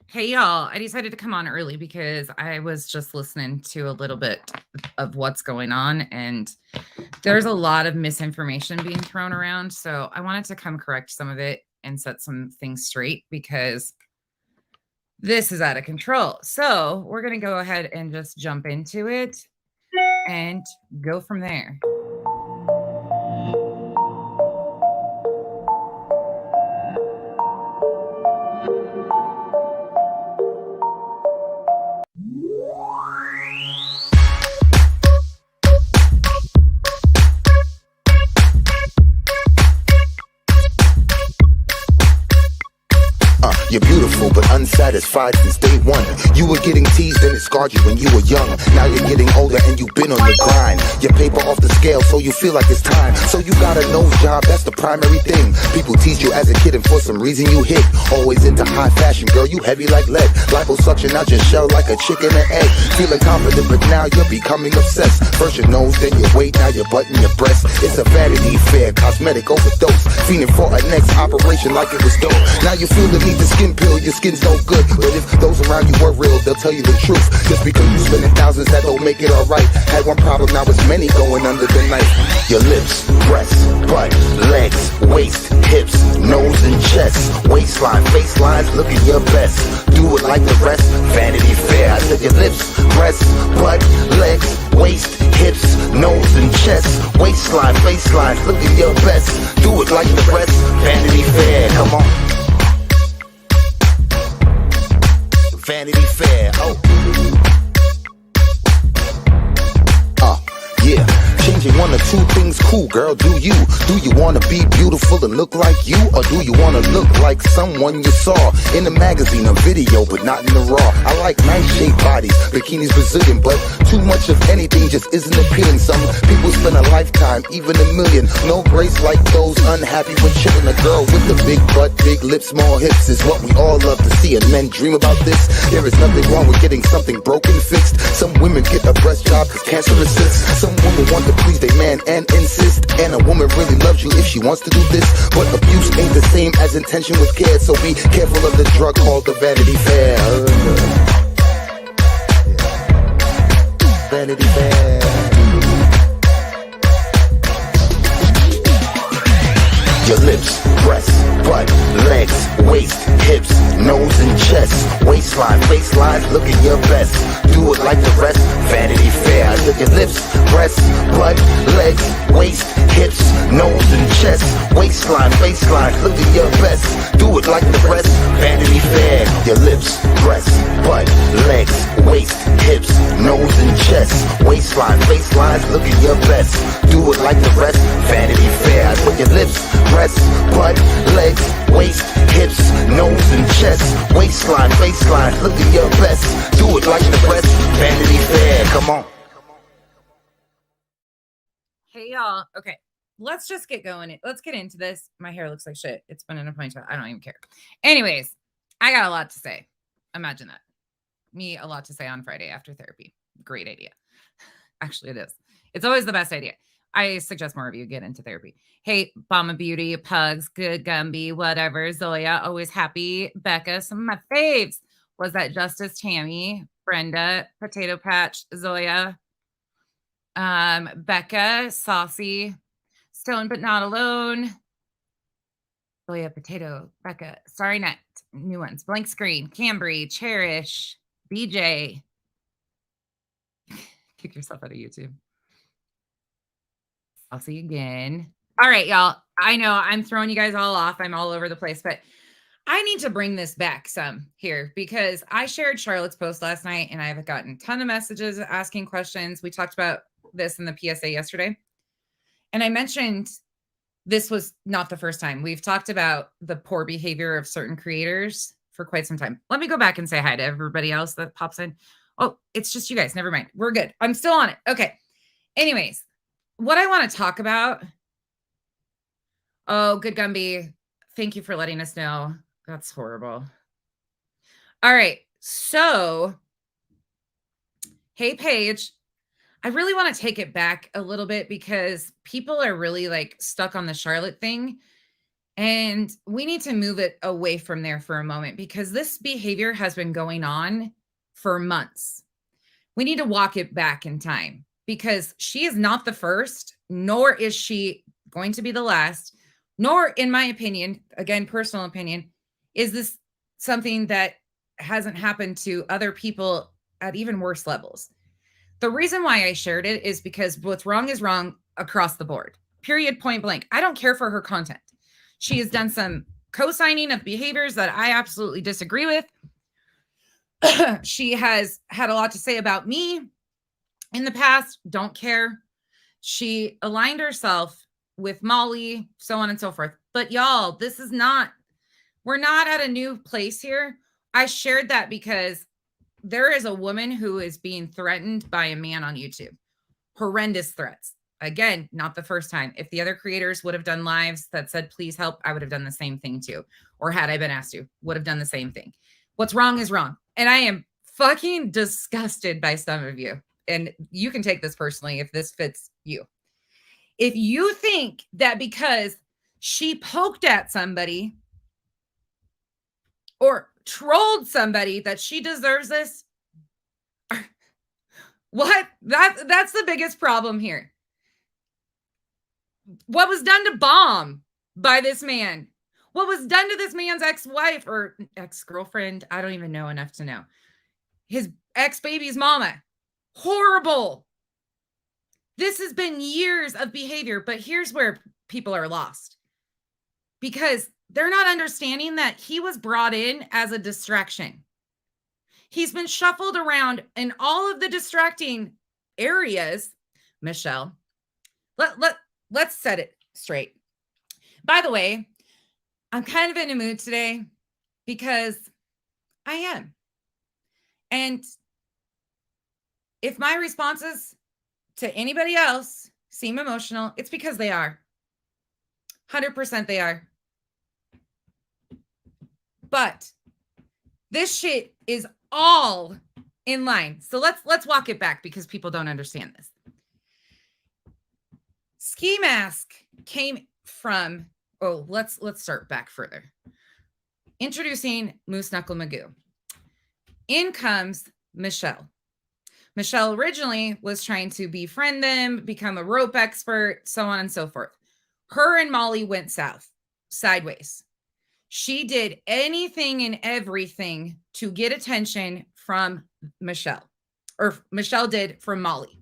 Hey y'all, I decided to come on early because I was just listening to a little bit of what's going on, and there's a lot of misinformation being thrown around. So I wanted to come correct some of it and set some things straight because this is out of control. So we're going to go ahead and just jump into it and go from there. You're beautiful but unsatisfied since day one. You were getting teased and it scarred you when you were young. Now you're getting older and you've been on the grind. Your paper off the scale so you feel like it's time. So you got a nose job, that's the primary thing. People teased you as a kid and for some reason you hit. Always into high fashion, girl, you heavy like lead. Liposuction out your shell like a chicken and egg. Feeling confident but now you're becoming obsessed. First your nose, then your weight, now your butt and your breast. It's a vanity fair, cosmetic overdose. Fiending for a next operation like it was dope. Now you feel the need to skin pill, your skin's no good. But if those around you were real, they'll tell you the truth. Just because you spending thousands, that don't make it alright. Had one problem, now it's many going under the knife. Your lips, breasts, butt, legs, waist, hips, nose and chest, waistline, facelines, looking your best. Do it like the rest, Vanity Fair. I said your lips, breasts, butt, legs, waist, hips, nose and chest, waistline, facelines, looking your best. Do it like the rest, Vanity Fair. Come on. Vanity Fair, yeah. Changing one or two things, cool girl, do you? Do you wanna be beautiful and look like you? Or do you wanna look like someone you saw in a magazine or video, but not in the raw? I like nice shaped bodies, bikinis Brazilian, but too much of anything just isn't appealing. Some people spend a lifetime, even a million. No grace like those unhappy with chilling. A girl with a big butt, big lips, small hips is what we all love to see, and men dream about this. There is nothing wrong with getting something broken fixed. Some women get a breast job cause cancer resists. Some women want to please their man and insist. And a woman really loves you if she wants to do this. But abuse ain't the same as intention with care. So be careful of the drug called the Vanity Fair. Vanity Fair. Your lips, breasts, butt, legs, waist, hips, nose and chest, waistline, facelines, looking your best. Do it like the rest, Vanity Fair. I said your lips, breasts, butt, legs, waist, hips, nose and chest, waistline, facelines, looking your best. Do it like the rest, Vanity Fair. Your lips, breasts, butt, legs, waist, hips, nose and chest, waistline, facelines, looking your best. Do it like the rest, Vanity Fair. I said your lips, breasts, butt, legs, waist, hips, nose and chest, waistline, faceline, look at your best. Do it like the rest, Vanity Fair. Come on. Hey y'all. Okay, let's just get going. Let's get into this. My hair looks like shit. It's been in a ponytail. I don't even care. Anyways, I got a lot to say. Imagine that. Me, a lot to say on Friday after therapy. Great idea. Actually, it is. It's always the best idea. I suggest more of you get into therapy. Hey, Bomba Beauty, Pugs, Good Gumby, whatever. Zoya, always happy. Becca, some of my faves. Was that Justice, Tammy, Brenda, Potato Patch, Zoya, Becca, Saucy, Stone but Not Alone, Zoya, Potato, Becca, Sorry Net, new ones, Blank Screen, Cambry, Cherish, BJ. Kick yourself out of YouTube. I'll see you again. All right, y'all. I know I'm throwing you guys all off. I'm all over the place, but I need to bring this back some here because I shared Charlotte's post last night and I've gotten a ton of messages asking questions. We talked about this in the PSA yesterday. And I mentioned this was not the first time. We've talked about the poor behavior of certain creators for quite some time. Let me go back and say hi to everybody else that pops in. Oh, it's just you guys. Never mind. We're good. I'm still on it. Okay. Anyways, what I want to talk about. Oh, Good Gumby. Thank you for letting us know. That's horrible. All right. So, hey, Paige. I really want to take it back a little bit because people are really like stuck on the Charlotte thing. And we need to move it away from there for a moment because this behavior has been going on for months. We need to walk it back in time because she is not the first, nor is she going to be the last, nor, in my opinion, again, personal opinion, is this something that hasn't happened to other people at even worse levels. The reason why I shared it is because what's wrong is wrong across the board, period, point blank. I don't care for her content. She has done some co-signing of behaviors that I absolutely disagree with. She has had a lot to say about me in the past. Don't care. She aligned herself with Molly, so on and so forth. But y'all, this is not, we're not at a new place here. I shared that because there is a woman who is being threatened by a man on YouTube. Horrendous threats. Again, not the first time. If the other creators would have done lives that said, please help, I would have done the same thing too. Or had I been asked to, would have done the same thing. What's wrong is wrong. And I am fucking disgusted by some of you. And you can take this personally if this fits you. If you think that because she poked at somebody or trolled somebody that she deserves this, what? That's the biggest problem here. What was done to Bomb by this man? What was done to this man's ex-wife or ex-girlfriend? I don't even know enough to know. His ex-baby's mama. Horrible. This has been years of behavior, but here's where people are lost. Because they're not understanding that he was brought in as a distraction. He's been shuffled around in all of the distracting areas. Michelle, let's set it straight. By the way, I'm kind of in a mood today because I am. And if my responses to anybody else seem emotional, it's because they are. 100% they are. But this shit is all in line. So let's walk it back because people don't understand this. Ski Mask came from, let's start back further. Introducing Moose Knuckle Magoo. In comes Michelle. Michelle originally was trying to befriend them, become a rope expert, so on and so forth. Her and Molly went sideways. She did anything and everything to get attention from Michelle, or Michelle did from Molly.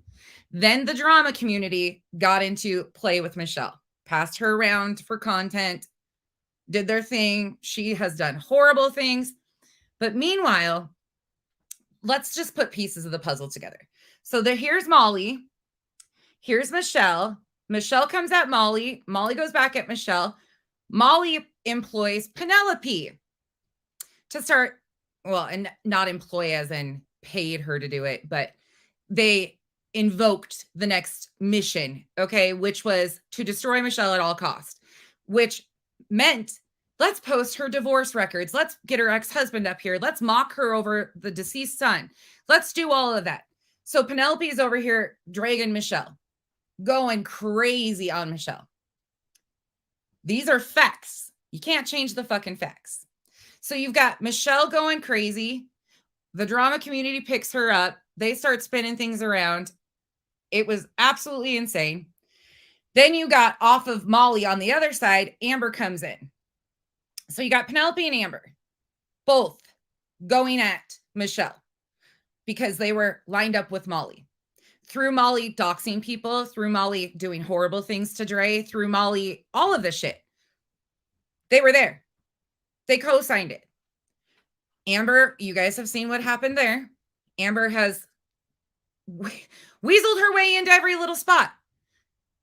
Then the drama community got into play with Michelle, passed her around for content, did their thing. She has done horrible things. But meanwhile, let's just put pieces of the puzzle together. So here's Molly. Here's Michelle. Michelle comes at Molly. Molly goes back at Michelle. Molly employs Penelope to start, and not employ as in paid her to do it, but they invoked the next mission, okay, which was to destroy Michelle at all costs, which meant let's post her divorce records. Let's get her ex-husband up here. Let's mock her over the deceased son. Let's do all of that. So Penelope is over here dragging Michelle, going crazy on Michelle. These are facts. You can't change the fucking facts. So you've got Michelle going crazy. The drama community picks her up. They start spinning things around. It was absolutely insane. Then you got off of Molly on the other side, Amber comes in. So you got Penelope and Amber, both going at Michelle because they were lined up with Molly. Through Molly doxing people, through Molly doing horrible things to Dre, through Molly, all of this shit. They were there. They co-signed it. Amber, you guys have seen what happened there. Amber has weaseled her way into every little spot.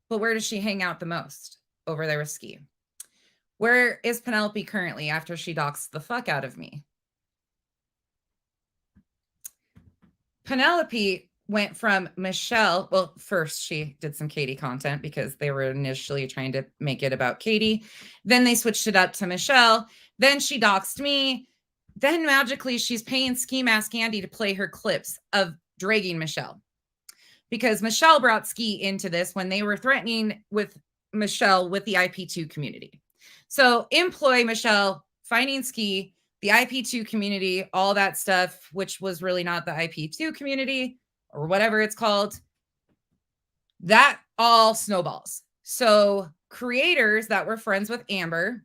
But where does she hang out the most? Over there with Ski. Where is Penelope currently after she doxed the fuck out of me? Penelope went from Michelle. Well, first she did some Katie content because they were initially trying to make it about Katie. Then they switched it up to Michelle. Then she doxed me. Then magically she's paying Ski Mask Andy to play her clips of dragging Michelle. Because Michelle brought Ski into this when they were threatening with Michelle with the IP2 community. So employ Michelle, finding Ski, the IP2 community, all that stuff, which was really not the IP2 community or whatever it's called. That all snowballs. So creators that were friends with Amber,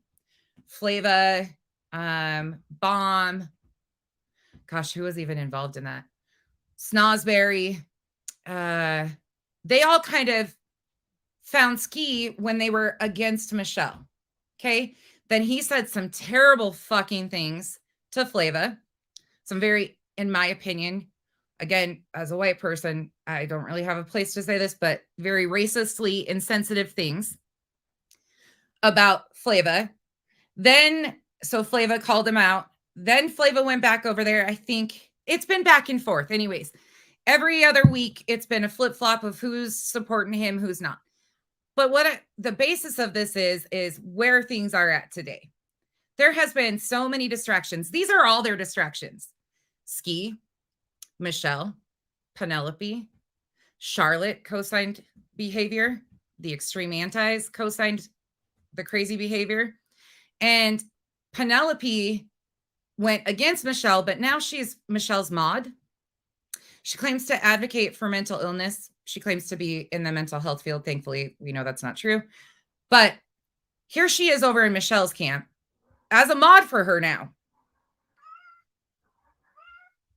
Flava, Bomb, gosh, who was even involved in that? Snosberry, they all kind of found Ski when they were against Michelle. Okay. Then he said some terrible fucking things to Flava. Some very, in my opinion, again, as a white person, I don't really have a place to say this, but very racistly insensitive things about Flava. Then, so Flava called him out. Then Flava went back over there. I think it's been back and forth. Anyways, every other week, it's been a flip-flop of who's supporting him, who's not. But what the basis of this is where things are at today. There has been so many distractions. These are all their distractions. Ski, Michelle, Penelope, Charlotte co-signed behavior. The extreme antis co-signed the crazy behavior. And Penelope went against Michelle, but now she's Michelle's mod. She claims to advocate for mental illness. She claims to be in the mental health field. Thankfully, we know that's not true. But here she is over in Michelle's camp as a mod for her now.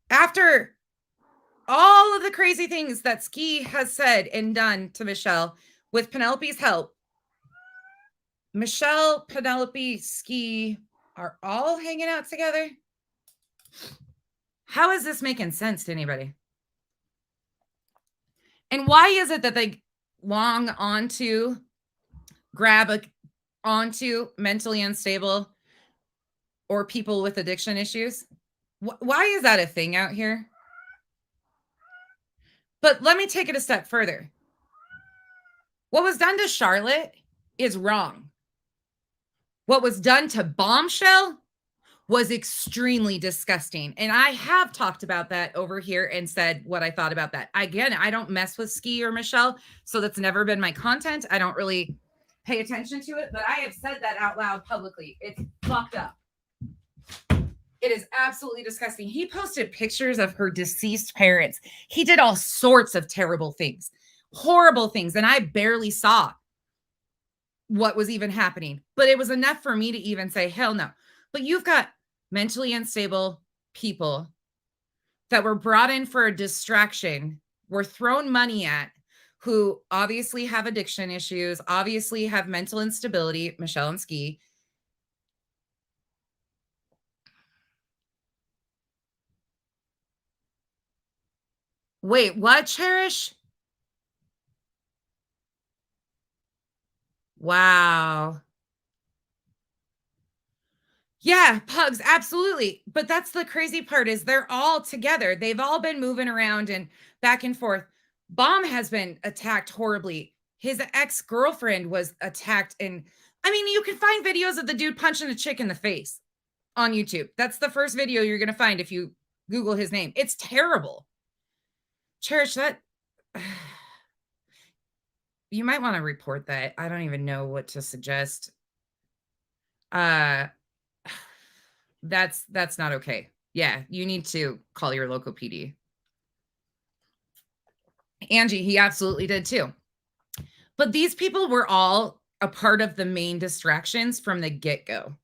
After all of the crazy things that Ski has said and done to Michelle with Penelope's help, Michelle, Penelope, Ski are all hanging out together. How is this making sense to anybody? And why is it that they long onto, grab onto mentally unstable or people with addiction issues? Why is that a thing out here? But let me take it a step further. What was done to Charlotte is wrong. What was done to Bombshell was extremely disgusting. And I have talked about that over here and said what I thought about that. Again, I don't mess with Ski or Michelle, so that's never been my content. I don't really pay attention to it, but I have said that out loud publicly. It's fucked up. It is absolutely disgusting. He posted pictures of her deceased parents. He did all sorts of terrible things, horrible things, and I barely saw what was even happening. But it was enough for me to even say, hell no. But you've got mentally unstable people that were brought in for a distraction, were thrown money at, who obviously have addiction issues, obviously have mental instability, Michelle and Ski. Wait, what, Cherish? Wow. Yeah, pugs, absolutely. But that's the crazy part is they're all together. They've all been moving around and back and forth. Bomb has been attacked horribly. His ex-girlfriend was attacked. And I mean, you can find videos of the dude punching a chick in the face on YouTube. That's the first video you're going to find if you Google his name. It's terrible. Cherish, that you might want to report that. I don't even know what to suggest. That's not okay. Yeah, you need to call your local PD. Angie, he absolutely did too. But these people were all a part of the main distractions from the get-go.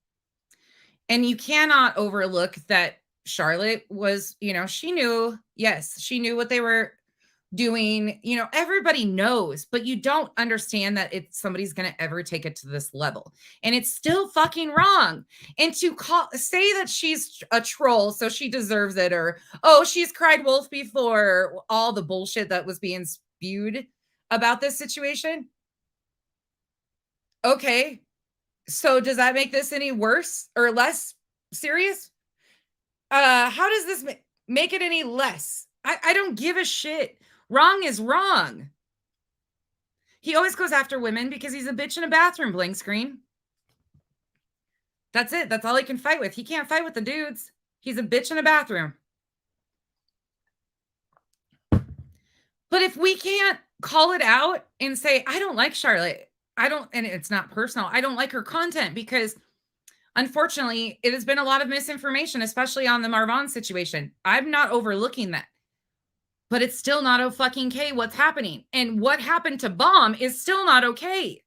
And you cannot overlook that Charlotte was, she knew, yes, she knew what they were doing. Everybody knows, but you don't understand that somebody's going to ever take it to this level. And it's still fucking wrong. And to say that she's a troll, so she deserves it, or, oh, she's cried wolf before, all the bullshit that was being spewed about this situation. Okay. So does that make this any worse or less serious? How does this make it any less? I don't give a shit. Wrong is wrong. He always goes after women because he's a bitch in a bathroom, blank screen. That's it. That's all he can fight with. He can't fight with the dudes. He's a bitch in a bathroom. But if we can't call it out and say, I don't like Charlotte, and it's not personal. I don't like her content because unfortunately, it has been a lot of misinformation, especially on the Marvon situation. I'm not overlooking that, but it's still not fucking okay what's happening. And what happened to Bomb is still not okay.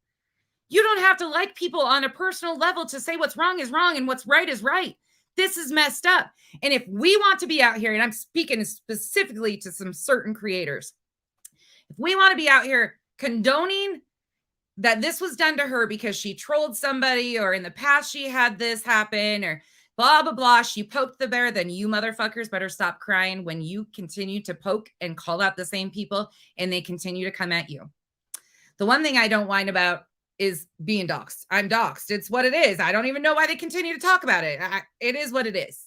You don't have to like people on a personal level to say what's wrong is wrong and what's right is right. This is messed up. And if we want to be out here, and I'm speaking specifically to some certain creators, if we want to be out here condoning that this was done to her because she trolled somebody, or in the past she had this happen, or blah, blah, blah, she poked the bear, then you motherfuckers better stop crying when you continue to poke and call out the same people and they continue to come at you. The one thing I don't whine about is being doxxed. I'm doxxed. It's what it is. I don't even know why they continue to talk about it. It is what it is.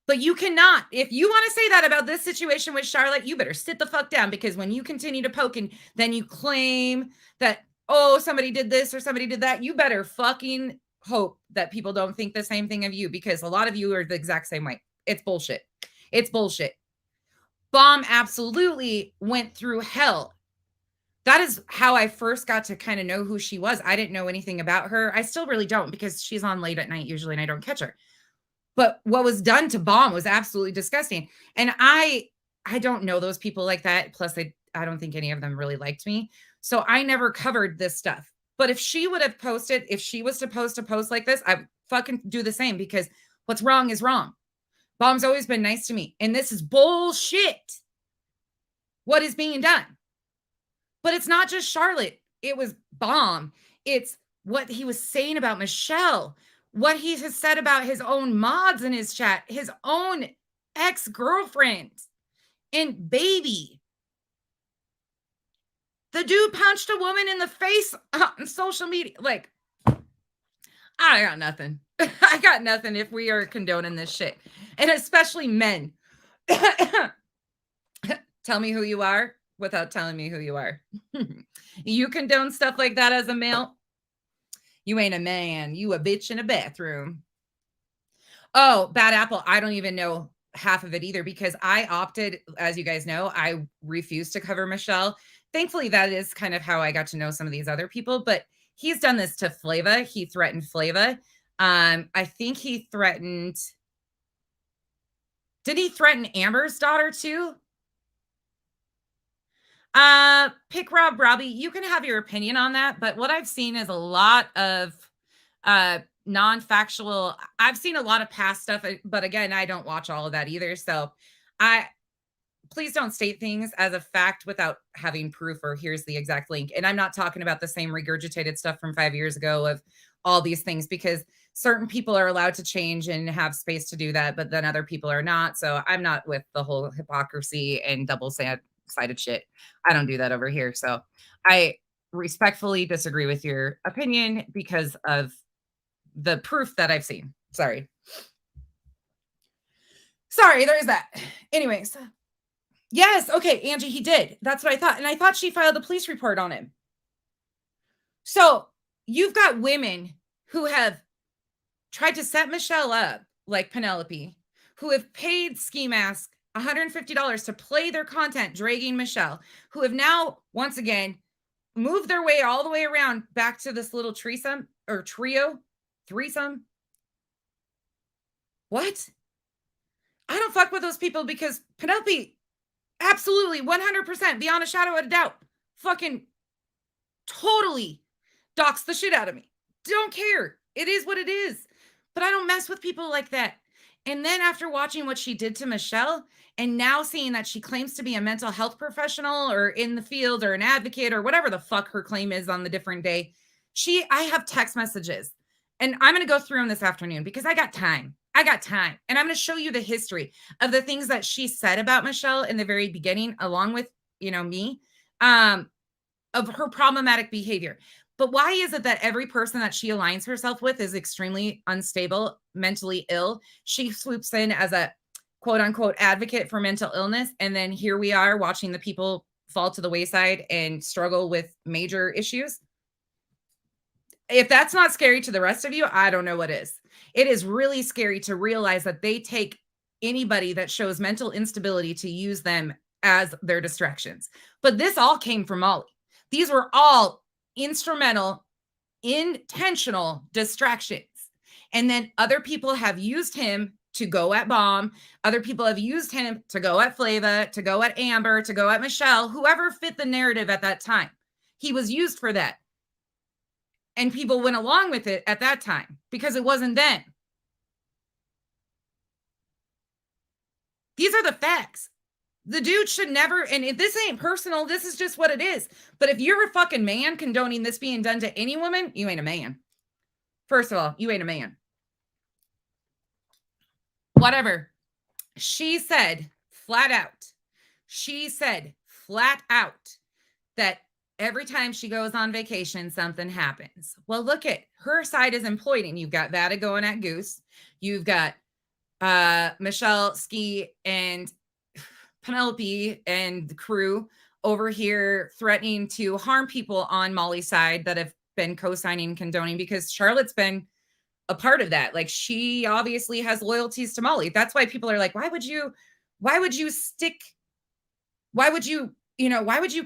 But you cannot, if you want to say that about this situation with Charlotte, you better sit the fuck down, because when you continue to poke and then you claim that, oh, somebody did this or somebody did that, you better fucking hope that people don't think the same thing of you, because a lot of you are the exact same way. It's bullshit. It's bullshit. Bomb absolutely went through hell. That is how I first got to kind of know who she was. I didn't know anything about her. I still really don't, because she's on late at night usually and I don't catch her. But what was done to Bomb was absolutely disgusting. And I don't know those people like that. Plus, I don't think any of them really liked me. So I never covered this stuff. But if she would have posted, if she was supposed to post like this, I fucking do the same, because what's wrong is wrong. Bomb's always been nice to me. And this is bullshit, what is being done. But it's not just Charlotte. It was Bomb. It's what he was saying about Michelle, what he has said about his own mods in his chat, his own ex-girlfriend and baby. The dude punched a woman in the face on social media. Like, I got nothing. I got nothing if we are condoning this shit. And especially men. Tell me who you are without telling me who you are. You condone stuff like that as a male? You ain't a man. You a bitch in a bathroom. Oh, Bad Apple. I don't even know half of it either, because I opted, as you guys know, I refused to cover Michelle. Thankfully, that is kind of how I got to know some of these other people. But he's done this to Flava. He threatened Flava. I think he threatened. Did he threaten Amber's daughter too? Pick Robbie, you can have your opinion on that, but what I've seen is a lot of non-factual. I've seen a lot of past stuff, but again, I don't watch all of that either. So please don't state things as a fact without having proof or here's the exact link. And I'm not talking about the same regurgitated stuff from 5 years ago of all these things, because certain people are allowed to change and have space to do that, but then other people are not. So I'm not with the whole hypocrisy and double-sided shit. I don't do that over here. So I respectfully disagree with your opinion because of the proof that I've seen. Sorry, there's that. Anyways, yes, okay, Angie, he did. That's what I thought. And I thought she filed a police report on him. So you've got women who have tried to set Michelle up, like Penelope, who have paid Ski Mask $150 to play their content, dragging Michelle, who have now, once again, moved their way all the way around back to this little threesome. What? I don't fuck with those people, because Penelope, absolutely, 100%, beyond a shadow of a doubt, fucking totally doxed the shit out of me. Don't care. It is what it is. But I don't mess with people like that. And then after watching what she did to Michelle, and now seeing that she claims to be a mental health professional or in the field or an advocate or whatever the fuck her claim is on the different day, I have text messages, and I'm going to go through them this afternoon because I got time. And I'm going to show you the history of the things that she said about Michelle in the very beginning, along with, me, of her problematic behavior. But why is it that every person that she aligns herself with is extremely unstable, mentally ill? She swoops in as a quote unquote advocate for mental illness. And then here we are watching the people fall to the wayside and struggle with major issues. If that's not scary to the rest of you, I don't know what is. It is really scary to realize that they take anybody that shows mental instability to use them as their distractions. But this all came from Molly. These were all instrumental, intentional distractions. And then other people have used him to go at Bomb. Other people have used him to go at Flava, to go at Amber, to go at Michelle, whoever fit the narrative at that time. He was used for that. And people went along with it at that time because it wasn't then. These are the facts. The dude should never, and if this ain't personal, this is just what it is. But if you're a fucking man condoning this being done to any woman, you ain't a man. First of all, you ain't a man. Whatever. She said flat out that every time she goes on vacation, something happens. Well, look at her side is imploding. You've got Vada going at Goose. You've got Michelle, Ski, and Penelope and the crew over here threatening to harm people on Molly's side that have been co-signing and condoning, because Charlotte's been a part of that. Like, she obviously has loyalties to Molly. That's why people are like, why would you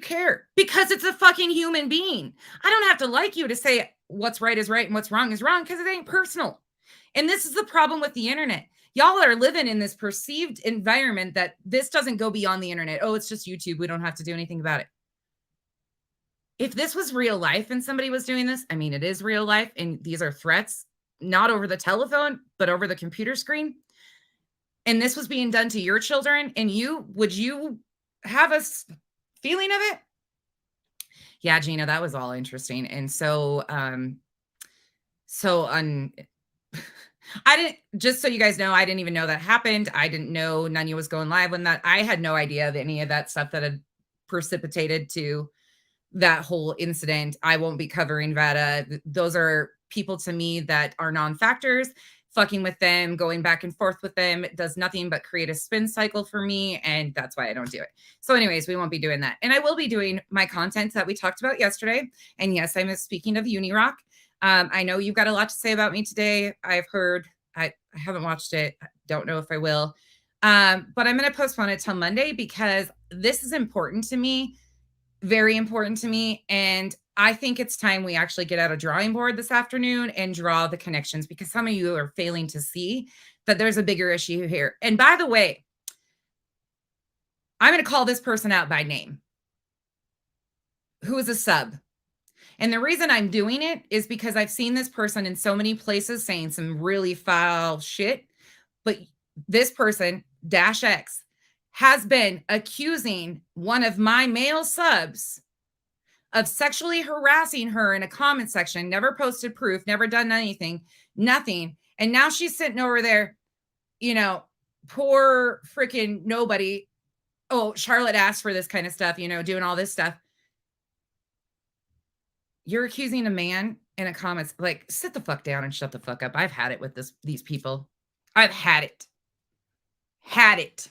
care? Because it's a fucking human being. I don't have to like you to say what's right is right and what's wrong is wrong, because it ain't personal. And this is the problem with the internet. Y'all are living in this perceived environment that this doesn't go beyond the internet. Oh, it's just YouTube. We don't have to do anything about it. If this was real life and somebody was doing this, I mean, it is real life, and these are threats, not over the telephone, but over the computer screen. And this was being done to your children, and would you have a feeling of it? Yeah, Gina, that was all interesting. And so, I didn't, just so you guys know, I didn't even know that happened. I didn't know Nunya was going live when that, I had no idea of any of that stuff that had precipitated to that whole incident. I won't be covering Vada. Those are people to me that are non-factors. Fucking with them, going back and forth with them, it does nothing but create a spin cycle for me. And that's why I don't do it. So anyways, we won't be doing that. And I will be doing my content that we talked about yesterday. And yes, I'm speaking of Uni-Rock. I know you've got a lot to say about me today. I've heard, I haven't watched it. I don't know if I will. But I'm going to postpone it till Monday because this is important to me, very important to me. And I think it's time we actually get out a drawing board this afternoon and draw the connections, because some of you are failing to see that there's a bigger issue here. And by the way, I'm going to call this person out by name, who is a sub. And the reason I'm doing it is because I've seen this person in so many places saying some really foul shit. But this person, Dash X, has been accusing one of my male subs of sexually harassing her in a comment section, never posted proof, never done anything, nothing. And now she's sitting over there, poor freaking nobody. Oh, Charlotte asked for this kind of stuff, doing all this stuff. You're accusing a man in a comments, like, sit the fuck down and shut the fuck up. I've had it with these people. I've had it.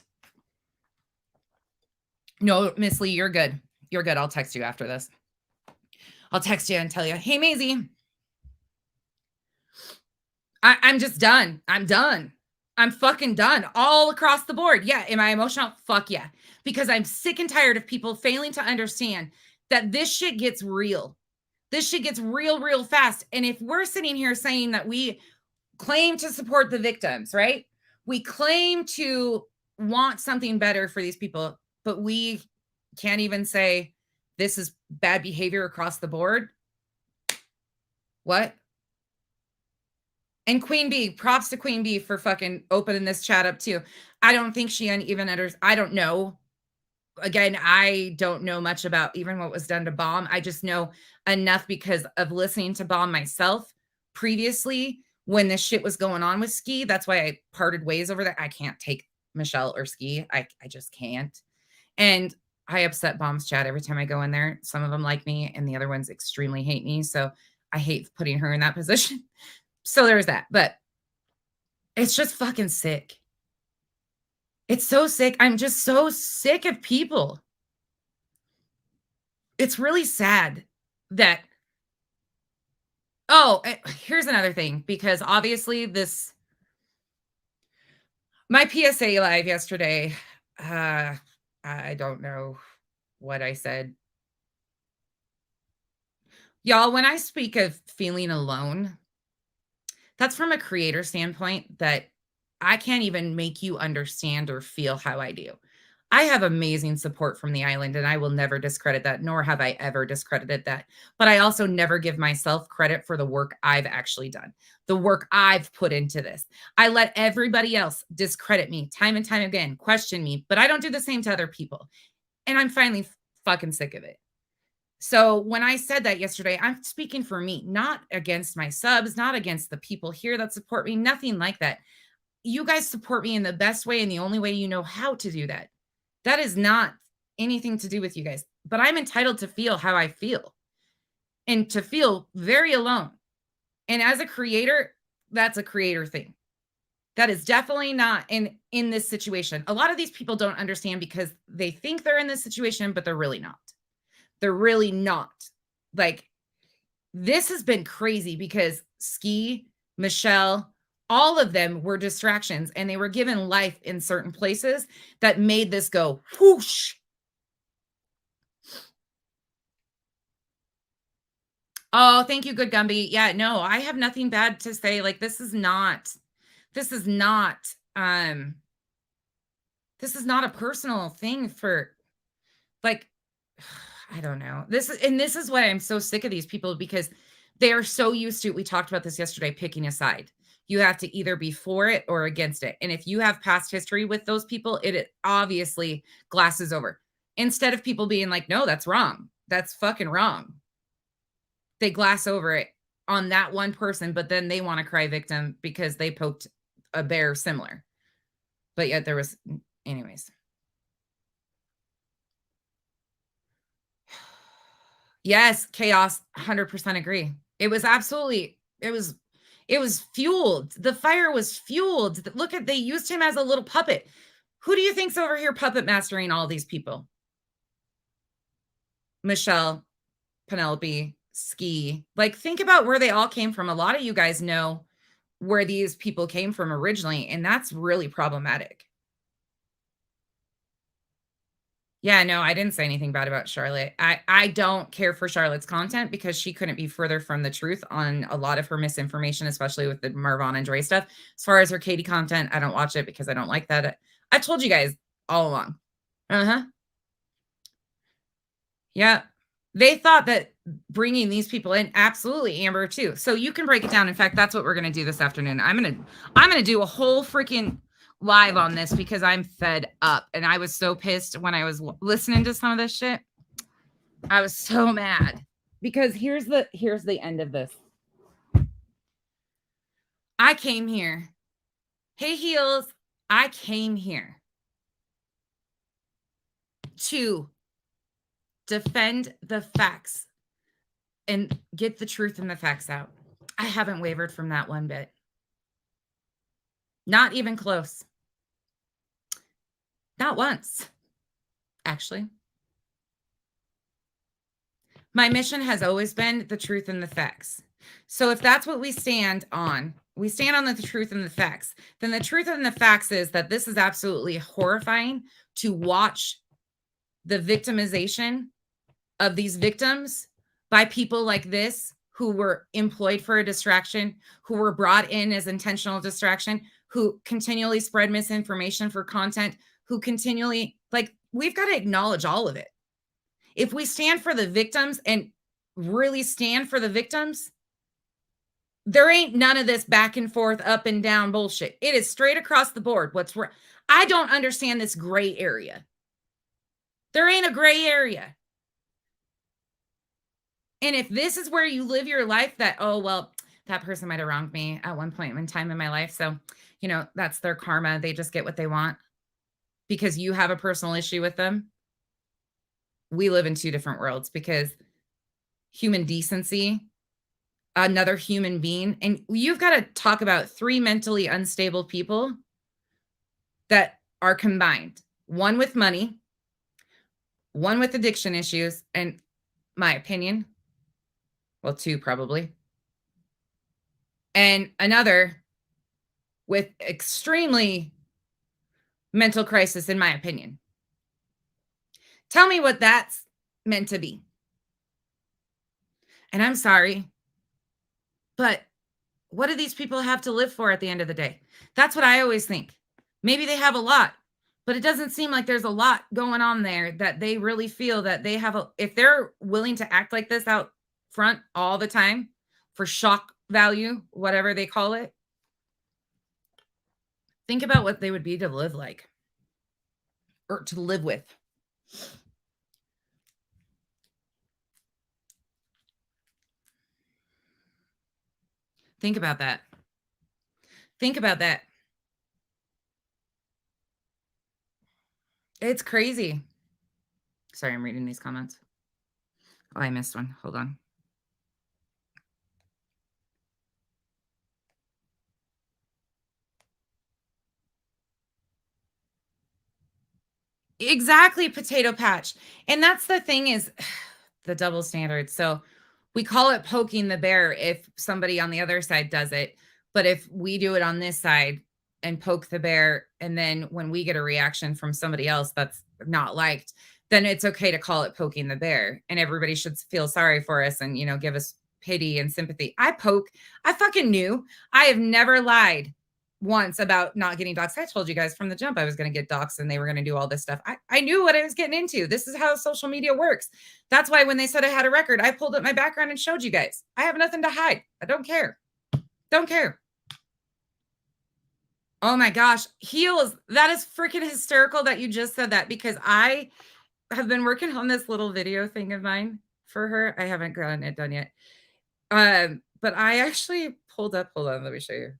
No, Miss Lee, you're good. You're good. I'll text you after this. I'll text you and tell you, hey, Maisie, I'm just done. I'm done. I'm fucking done all across the board. Yeah. Am I emotional? Fuck yeah. Because I'm sick and tired of people failing to understand that this shit gets real. This shit gets real, real fast. And if we're sitting here saying that we claim to support the victims, right? We claim to want something better for these people, but we can't even say this is bad behavior across the board. What? And Queen Bee, props to Queen Bee for fucking opening this chat up too. I don't think she even understands. I don't know. Again, I don't know much about even what was done to Bomb. I just know enough because of listening to Bomb myself previously when this shit was going on with Ski. That's why I parted ways over there. I can't take Michelle or Ski. I just can't. And I upset Bomb's chat every time I go in there. Some of them like me and the other ones extremely hate me. So I hate putting her in that position. So there's that. But it's just fucking sick. It's so sick. I'm just so sick of people. It's really sad that, here's another thing, because obviously my PSA live yesterday, I don't know what I said. Y'all, when I speak of feeling alone, that's from a creator standpoint that I can't even make you understand or feel how I do. I have amazing support from the island, and I will never discredit that, nor have I ever discredited that. But I also never give myself credit for the work I've actually done, the work I've put into this. I let everybody else discredit me time and time again, question me, but I don't do the same to other people. And I'm finally fucking sick of it. So when I said that yesterday, I'm speaking for me, not against my subs, not against the people here that support me, nothing like that. You guys support me in the best way and the only way you know how to do that. That is not anything to do with you guys, but I'm entitled to feel how I feel and to feel very alone. And as a creator, that's a creator thing. That is definitely not in this situation. A lot of these people don't understand because they think they're in this situation, but they're really not. They're really not. Like, this has been crazy because Ski, Michelle, all of them were distractions and they were given life in certain places that made this go whoosh. Oh, thank you, good Gumby. Yeah, no, I have nothing bad to say. Like, this is not, um, this is not a personal thing for like, I don't know. This is why I'm so sick of these people because they are so used to, we talked about this yesterday, picking a side. You have to either be for it or against it. And if you have past history with those people, it obviously glasses over. Instead of people being like, no, that's wrong. That's fucking wrong. They glass over it on that one person, but then they want to cry victim because they poked a bear similar. But yet there was, anyways. Yes, chaos, 100% agree. It was absolutely it was fueled. The fire was fueled. Look at they used him as a little puppet. Who do you think's over here puppet mastering all these people? Michelle, Penelope, Ski. Like think about where they all came from. A lot of you guys know where these people came from originally, and that's really problematic. Yeah, no, I didn't say anything bad about Charlotte. I don't care for Charlotte's content because she couldn't be further from the truth on a lot of her misinformation, especially with the Marvon and Dre stuff. As far as her Katie content, I don't watch it because I don't like that. I've told you guys all along. Uh-huh. Yeah. They thought that bringing these people in, absolutely, Amber, too. So you can break it down. In fact, that's what we're going to do this afternoon. I'm going to do a whole freaking live on this because I'm fed up. And I was so pissed when I was listening to some of this shit. I was so mad because here's the end of this. I came here. Hey, Heels, I came here to defend the facts and get the truth and the facts out. I haven't wavered from that one bit. Not even close. Not once, actually. My mission has always been the truth and the facts. So if that's what we stand on the truth and the facts, then the truth and the facts is that this is absolutely horrifying to watch the victimization of these victims by people like this who were employed for a distraction, who were brought in as intentional distraction, who continually spread misinformation for content, who continually, like, we've got to acknowledge all of it. If we stand for the victims and really stand for the victims, there ain't none of this back and forth, up and down bullshit. It is straight across the board. I don't understand this gray area. There ain't a gray area. And if this is where you live your life, that, oh, well, that person might have wronged me at one point in time in my life. So, that's their karma. They just get what they want because you have a personal issue with them. We live in two different worlds because human decency, another human being, and you've got to talk about three mentally unstable people that are combined. One with money, one with addiction issues, and my opinion, well, two probably, and another with extremely mental crisis, in my opinion. Tell me what that's meant to be. And I'm sorry, but what do these people have to live for at the end of the day? That's what I always think. Maybe they have a lot, but it doesn't seem like there's a lot going on there that they really feel that they have if they're willing to act like this out front all the time for shock value, whatever they call it. Think about what they would be to live like or to live with. Think about that. Think about that. It's crazy. Sorry, I'm reading these comments. Oh, I missed one. Hold on. Exactly, potato patch. And that's the thing is the double standard. So we call it poking the bear if somebody on the other side does it. But if we do it on this side and poke the bear, and then when we get a reaction from somebody else that's not liked, then it's okay to call it poking the bear. And everybody should feel sorry for us and, give us pity and sympathy. I fucking knew. I have never lied once about not getting doxxed. I told you guys from the jump I was going to get doxxed and they were going to do all this stuff. I knew what I was getting into. This is how social media works. That's why when they said I had a record, I pulled up my background and showed you guys. I have nothing to hide. I don't care. Don't care. Oh my gosh. Heels. That is freaking hysterical that you just said that because I have been working on this little video thing of mine for her. I haven't gotten it done yet. But I actually pulled up. Hold on. Let me show you.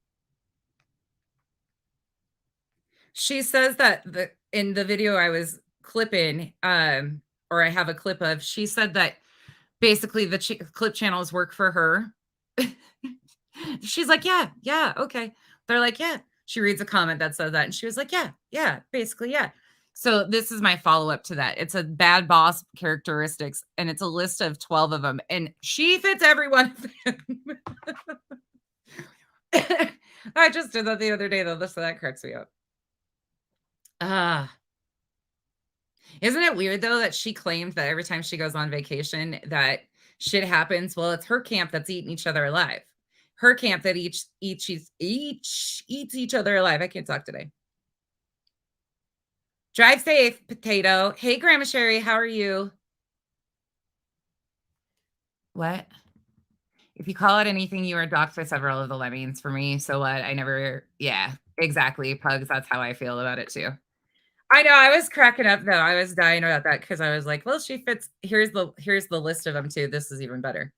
She says that in the video I was clipping, or I have a clip of, she said that basically the clip channels work for her. She's like, yeah, okay. They're like, yeah. She reads a comment that says that, and she was like, yeah, basically, yeah. So this is my follow-up to that. It's a bad boss characteristics, and it's a list of 12 of them, and she fits every one of them. I just did that the other day, though, so that cracks me up. Isn't it weird though that she claimed that every time she goes on vacation that shit happens? Well, it's her camp that's eating each other alive. Her camp that eats each other alive. I can't talk today. Drive safe, potato. Hey, Grandma Sherry, how are you? What? If you call it anything, you are docked by several of the lemmings for me. So what? Yeah, exactly. Pugs, that's how I feel about it too. I know, I was cracking up though. I was dying about that because I was like, well, she fits. Here's the list of them too. This is even better.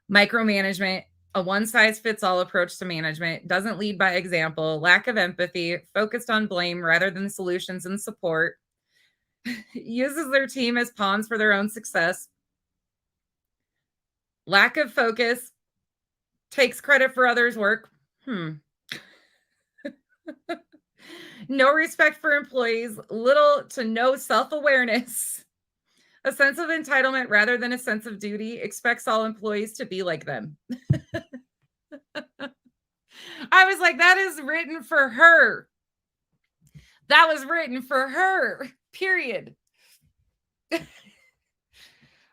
Micromanagement, a one-size-fits-all approach to management, doesn't lead by example, lack of empathy, focused on blame rather than solutions and support, uses their team as pawns for their own success, lack of focus, takes credit for others' work. No respect for employees, little to no self-awareness, a sense of entitlement rather than a sense of duty, expects all employees to be like them. I was like, that is written for her. That was written for her, period.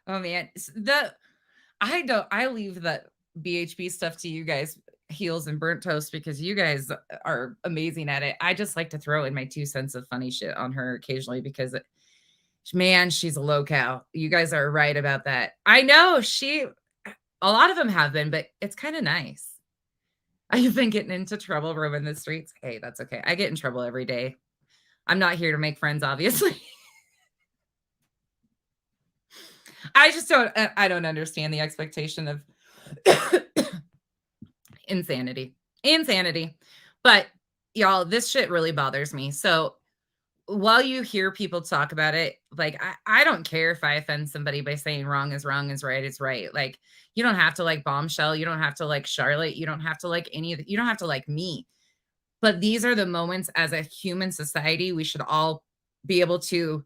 Oh man, I leave the BHB stuff to you guys, heels and burnt toast, because you guys are amazing at it. I just like to throw in my 2 cents of funny shit on her occasionally because man, she's a low cow. You guys are right about that. I know a lot of them have been, but it's kind of nice. I've been getting into trouble roaming the streets. Hey, that's okay. I get in trouble every day. I'm not here to make friends, obviously. I don't understand the expectation of insanity. But y'all, this shit really bothers me. So while you hear people talk about it, like, I don't care if I offend somebody by saying wrong is right is right. Like, you don't have to like Bombshell. You don't have to like Charlotte. You don't have to like you don't have to like me. But these are the moments as a human society, we should all be able to,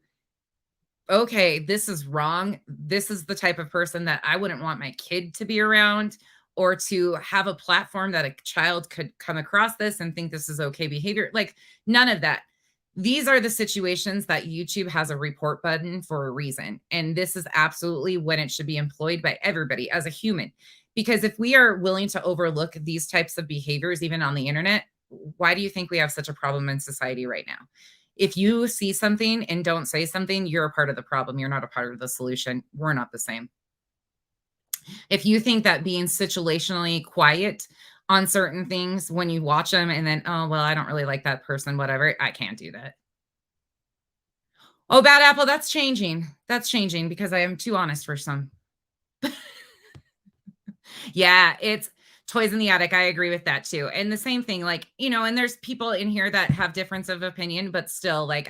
okay, this is wrong. This is the type of person that I wouldn't want my kid to be around, or to have a platform that a child could come across this and think this is okay behavior. Like, none of that. These are the situations that YouTube has a report button for a reason. And this is absolutely when it should be employed by everybody as a human. Because if we are willing to overlook these types of behaviors, even on the internet, why do you think we have such a problem in society right now? If you see something and don't say something, you're a part of the problem. You're not a part of the solution. We're not the same. If you think that being situationally quiet on certain things when you watch them and then, oh, well, I don't really like that person, whatever, I can't do that. Oh, bad apple, that's changing. That's changing because I am too honest for some. Yeah, it's toys in the attic. I agree with that too. And the same thing, like, and there's people in here that have difference of opinion, but still, like,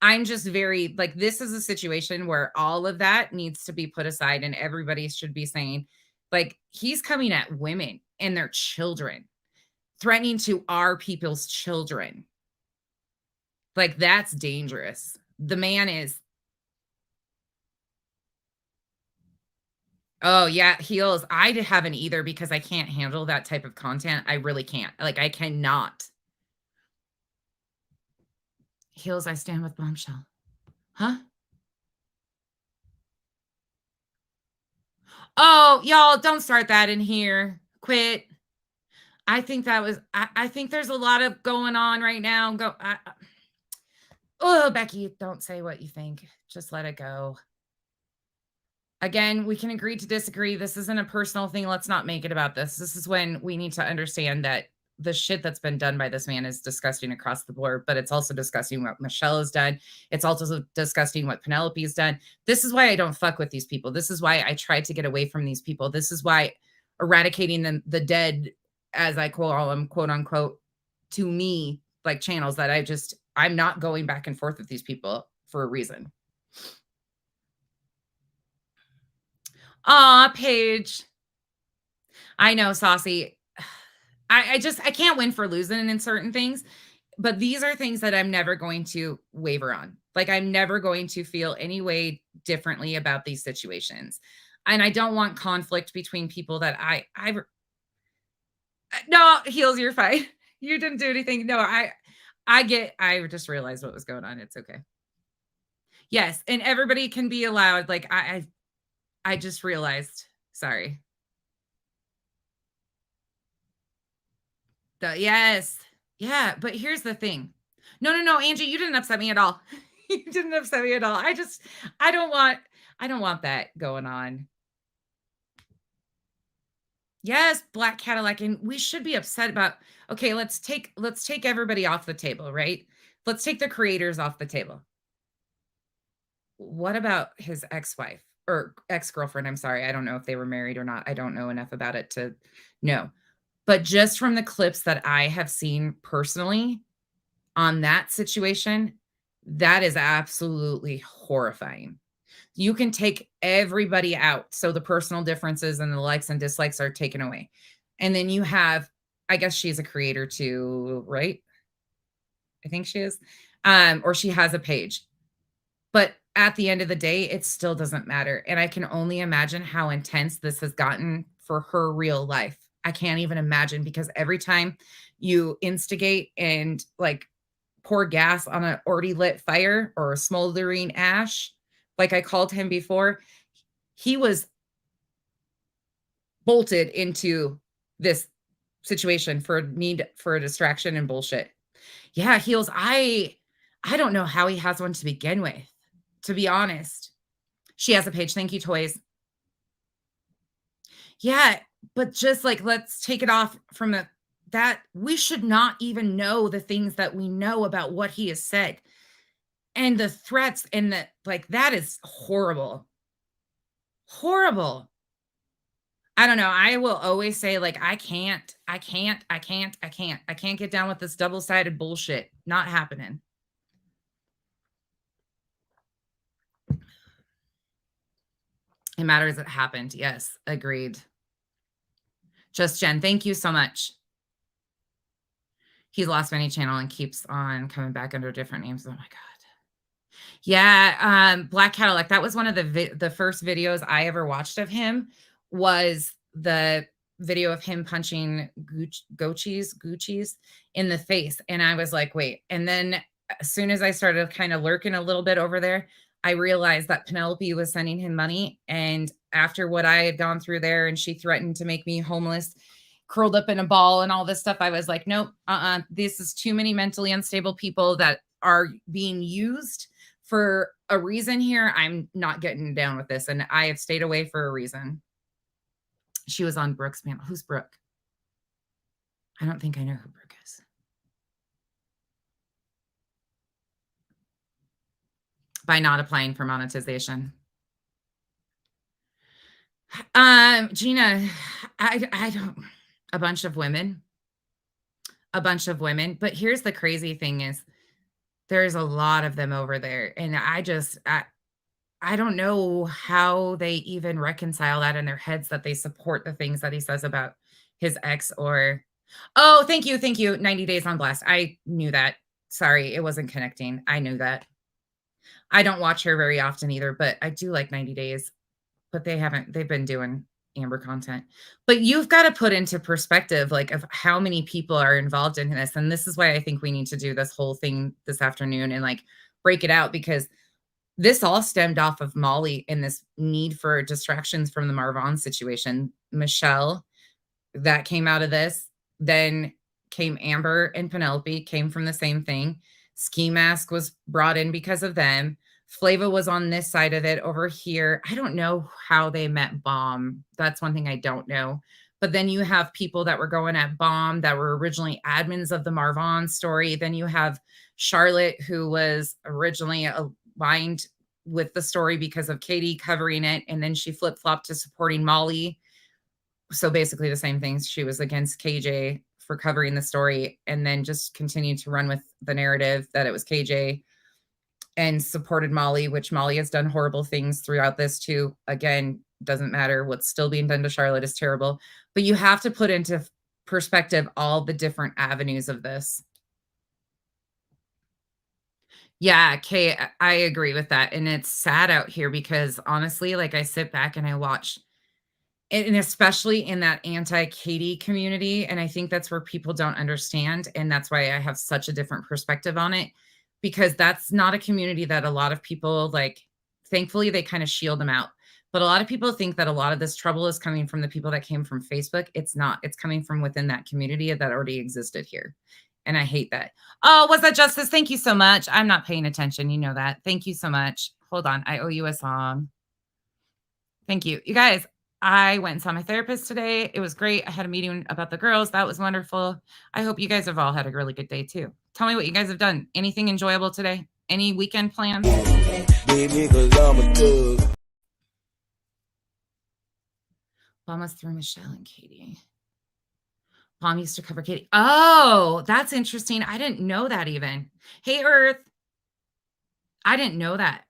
I'm just very like, this is a situation where all of that needs to be put aside and everybody should be saying, like, he's coming at women and their children, threatening to our people's children. Like, that's dangerous. The man is. Oh, yeah, heels. Haven't either because I can't handle that type of content. I really can't. Like, I cannot. Heels, I stand with Bombshell. Huh? Oh, y'all, don't start that in here. Quit. I think that was I think there's a lot of going on right now. Oh, Becky, don't say what you think. Just let it go. Again, we can agree to disagree. This isn't a personal thing. Let's not make it about this. This is when we need to understand that the shit that's been done by this man is disgusting across the board, but it's also disgusting what Michelle has done. It's also disgusting what Penelope's done. This is why I don't fuck with these people. This is why I try to get away from these people. This is why eradicating the dead, as I call them, quote unquote, to me, like channels that I'm not going back and forth with these people for a reason. Aw, Paige. I know, Saucy. I can't win for losing in certain things, but these are things that I'm never going to waver on. Like, I'm never going to feel any way differently about these situations. And I don't want conflict between people that no, Heels, you're fine. You didn't do anything. No, I just realized what was going on. It's okay. Yes, and everybody can be allowed. Like, I just realized. Sorry. Yes. Yeah, but here's the thing. No, Angie, you didn't upset me at all. You didn't upset me at all. I don't want that going on. Yes, Black Cadillac, and we should be upset about. Okay, let's take everybody off the table, right? Let's take the creators off the table. What about his ex-wife or ex-girlfriend? I'm sorry. I don't know if they were married or not. I don't know enough about it to know. But just from the clips that I have seen personally on that situation, that is absolutely horrifying. You can take everybody out. So the personal differences and the likes and dislikes are taken away. And then you have, I guess she's a creator too, right? I think she is. Or she has a page. But at the end of the day, it still doesn't matter. And I can only imagine how intense this has gotten for her real life. I can't even imagine, because every time you instigate and like pour gas on an already lit fire or a smoldering ash, like I called him before, he was bolted into this situation for a need for a distraction and bullshit. Yeah, Heels, I don't know how he has one to begin with, to be honest. She has a page. Thank you, Toys. Yeah, but just like, let's take it off from that we should not even know the things that we know about what he has said and the threats and that is horrible. Horrible. I don't know. I will always say, like, I can't get down with this double-sided bullshit. Not happening. It matters it happened. Yes, agreed. Just Jen, thank you so much. He's lost many channel and keeps on coming back under different names. Oh my God. Yeah, Black Cadillac. That was one of the first videos I ever watched of him, was the video of him punching Gucci's in the face. And I was like, wait. And then as soon as I started kind of lurking a little bit over there, I realized that Penelope was sending him money. And after what I had gone through there, and she threatened to make me homeless, curled up in a ball, and all this stuff, I was like, nope, this is too many mentally unstable people that are being used for a reason here. I'm not getting down with this. And I have stayed away for a reason. She was on Brooke's panel. Who's Brooke? I don't think I know who Brooke is. By not applying for monetization. Gina, I don't, a bunch of women, but here's the crazy thing is there's a lot of them over there. And I don't know how they even reconcile that in their heads that they support the things that he says about his ex or, oh, thank you. Thank you. 90 Days on Blast. I knew that. Sorry, it wasn't connecting. I knew that. I don't watch her very often either, but I do like 90 Days. But they've been doing Amber content. But you've got to put into perspective, like, of how many people are involved in this. And this is why I think we need to do this whole thing this afternoon and like break it out, because this all stemmed off of Molly and this need for distractions from the Marvon situation. Michelle, that came out of this. Then came Amber and Penelope, came from the same thing. Ski Mask was brought in because of them. Flava was on this side of it over here. I don't know how they met Bomb. That's one thing I don't know. But then you have people that were going at Bomb that were originally admins of the Marvon story. Then you have Charlotte, who was originally aligned with the story because of Katie covering it. And then she flip-flopped to supporting Molly. So basically the same things. She was against KJ for covering the story and then just continued to run with the narrative that it was KJ and supported Molly, which Molly has done horrible things throughout this too. Again, doesn't matter. What's still being done to Charlotte is terrible. But you have to put into perspective all the different avenues of this. Yeah, Kay, I agree with that. And it's sad out here because honestly, like I sit back and I watch, and especially in that anti-Katie community, and I think that's where people don't understand. And that's why I have such a different perspective on it, because that's not a community that a lot of people like. Thankfully, they kind of shield them out. But a lot of people think that a lot of this trouble is coming from the people that came from Facebook. It's not. It's coming from within that community that already existed here. And I hate that. Oh, was that Justice? Thank you so much. I'm not paying attention. You know that. Thank you so much. Hold on. I owe you a song. Thank you. You guys, I went and saw my therapist today. It was great. I had a meeting about the girls. That was wonderful. I hope you guys have all had a really good day too. Tell me what you guys have done. Anything enjoyable today? Any weekend plans? Bomb was through Michelle and Katie. Bomb used to cover Katie. Oh, that's interesting. I didn't know that even. Hey, Earth. I didn't know that.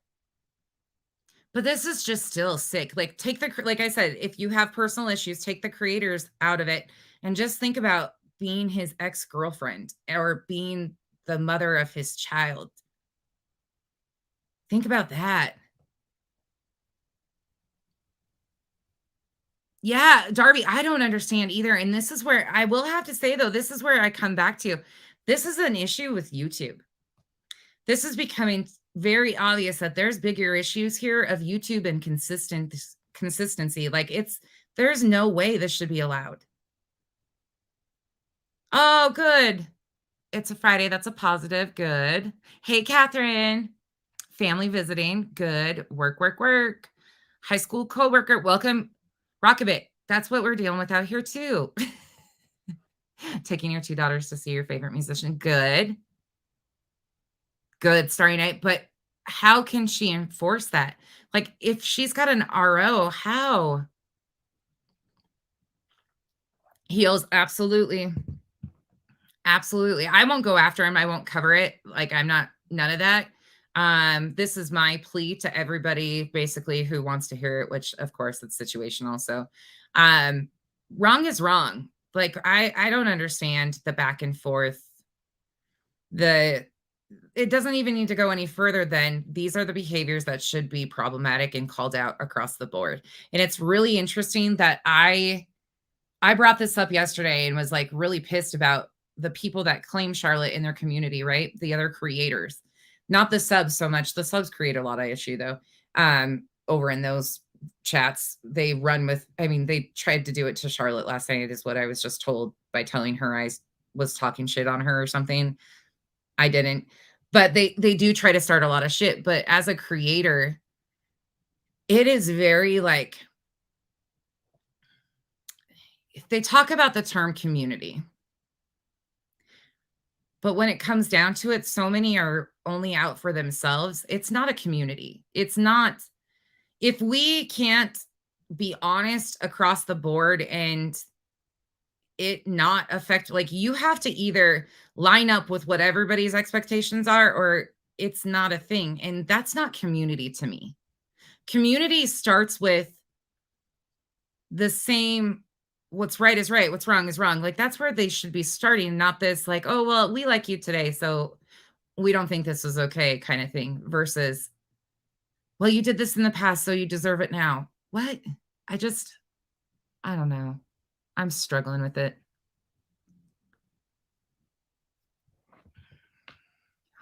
But this is just still sick. Like, like I said, if you have personal issues, take the creators out of it and just think about being his ex-girlfriend or being the mother of his child. Think about that. Yeah, Darby, I don't understand either. And this is where I will have to say, though, this is where I come back to. This is an issue with YouTube. This is becoming very obvious that there's bigger issues here of YouTube and consistency. Like there's no way this should be allowed. Oh, good. It's a Friday. That's a positive. Good. Hey, Catherine. Family visiting. Good. Work, work, work. High school coworker. Welcome. Rockabit. That's what we're dealing with out here too. Taking your 2 daughters to see your favorite musician. Good. Good. Starry night. But how can she enforce that? Like if she's got an RO, how? Heels. Absolutely. Absolutely. I won't go after him. I won't cover it. Like I'm not, none of that. This is my plea to everybody basically who wants to hear it, which of course it's situational. So, wrong is wrong. Like I don't understand the back and forth. It doesn't even need to go any further than these are the behaviors that should be problematic and called out across the board. And it's really interesting that I brought this up yesterday and was like really pissed about the people that claim Charlotte in their community, right? The other creators, not the subs so much. The subs create a lot of issue though. Over in those chats, they run with, I mean, they tried to do it to Charlotte last night, is what I was just told, by telling her I was talking shit on her or something. I didn't, but they do try to start a lot of shit. But as a creator, it is very like, if they talk about the term community, but when it comes down to it, so many are only out for themselves. It's not a community. It's not, if we can't be honest across the board and it not affect, like, you have to either line up with what everybody's expectations are or it's not a thing. And that's not community to me. Community starts with the same, what's right is right, what's wrong is wrong. Like, that's where they should be starting, not this like, oh, well, we like you today, so we don't think this is okay kind of thing, versus, well, you did this in the past, so you deserve it now. What? I don't know. I'm struggling with it.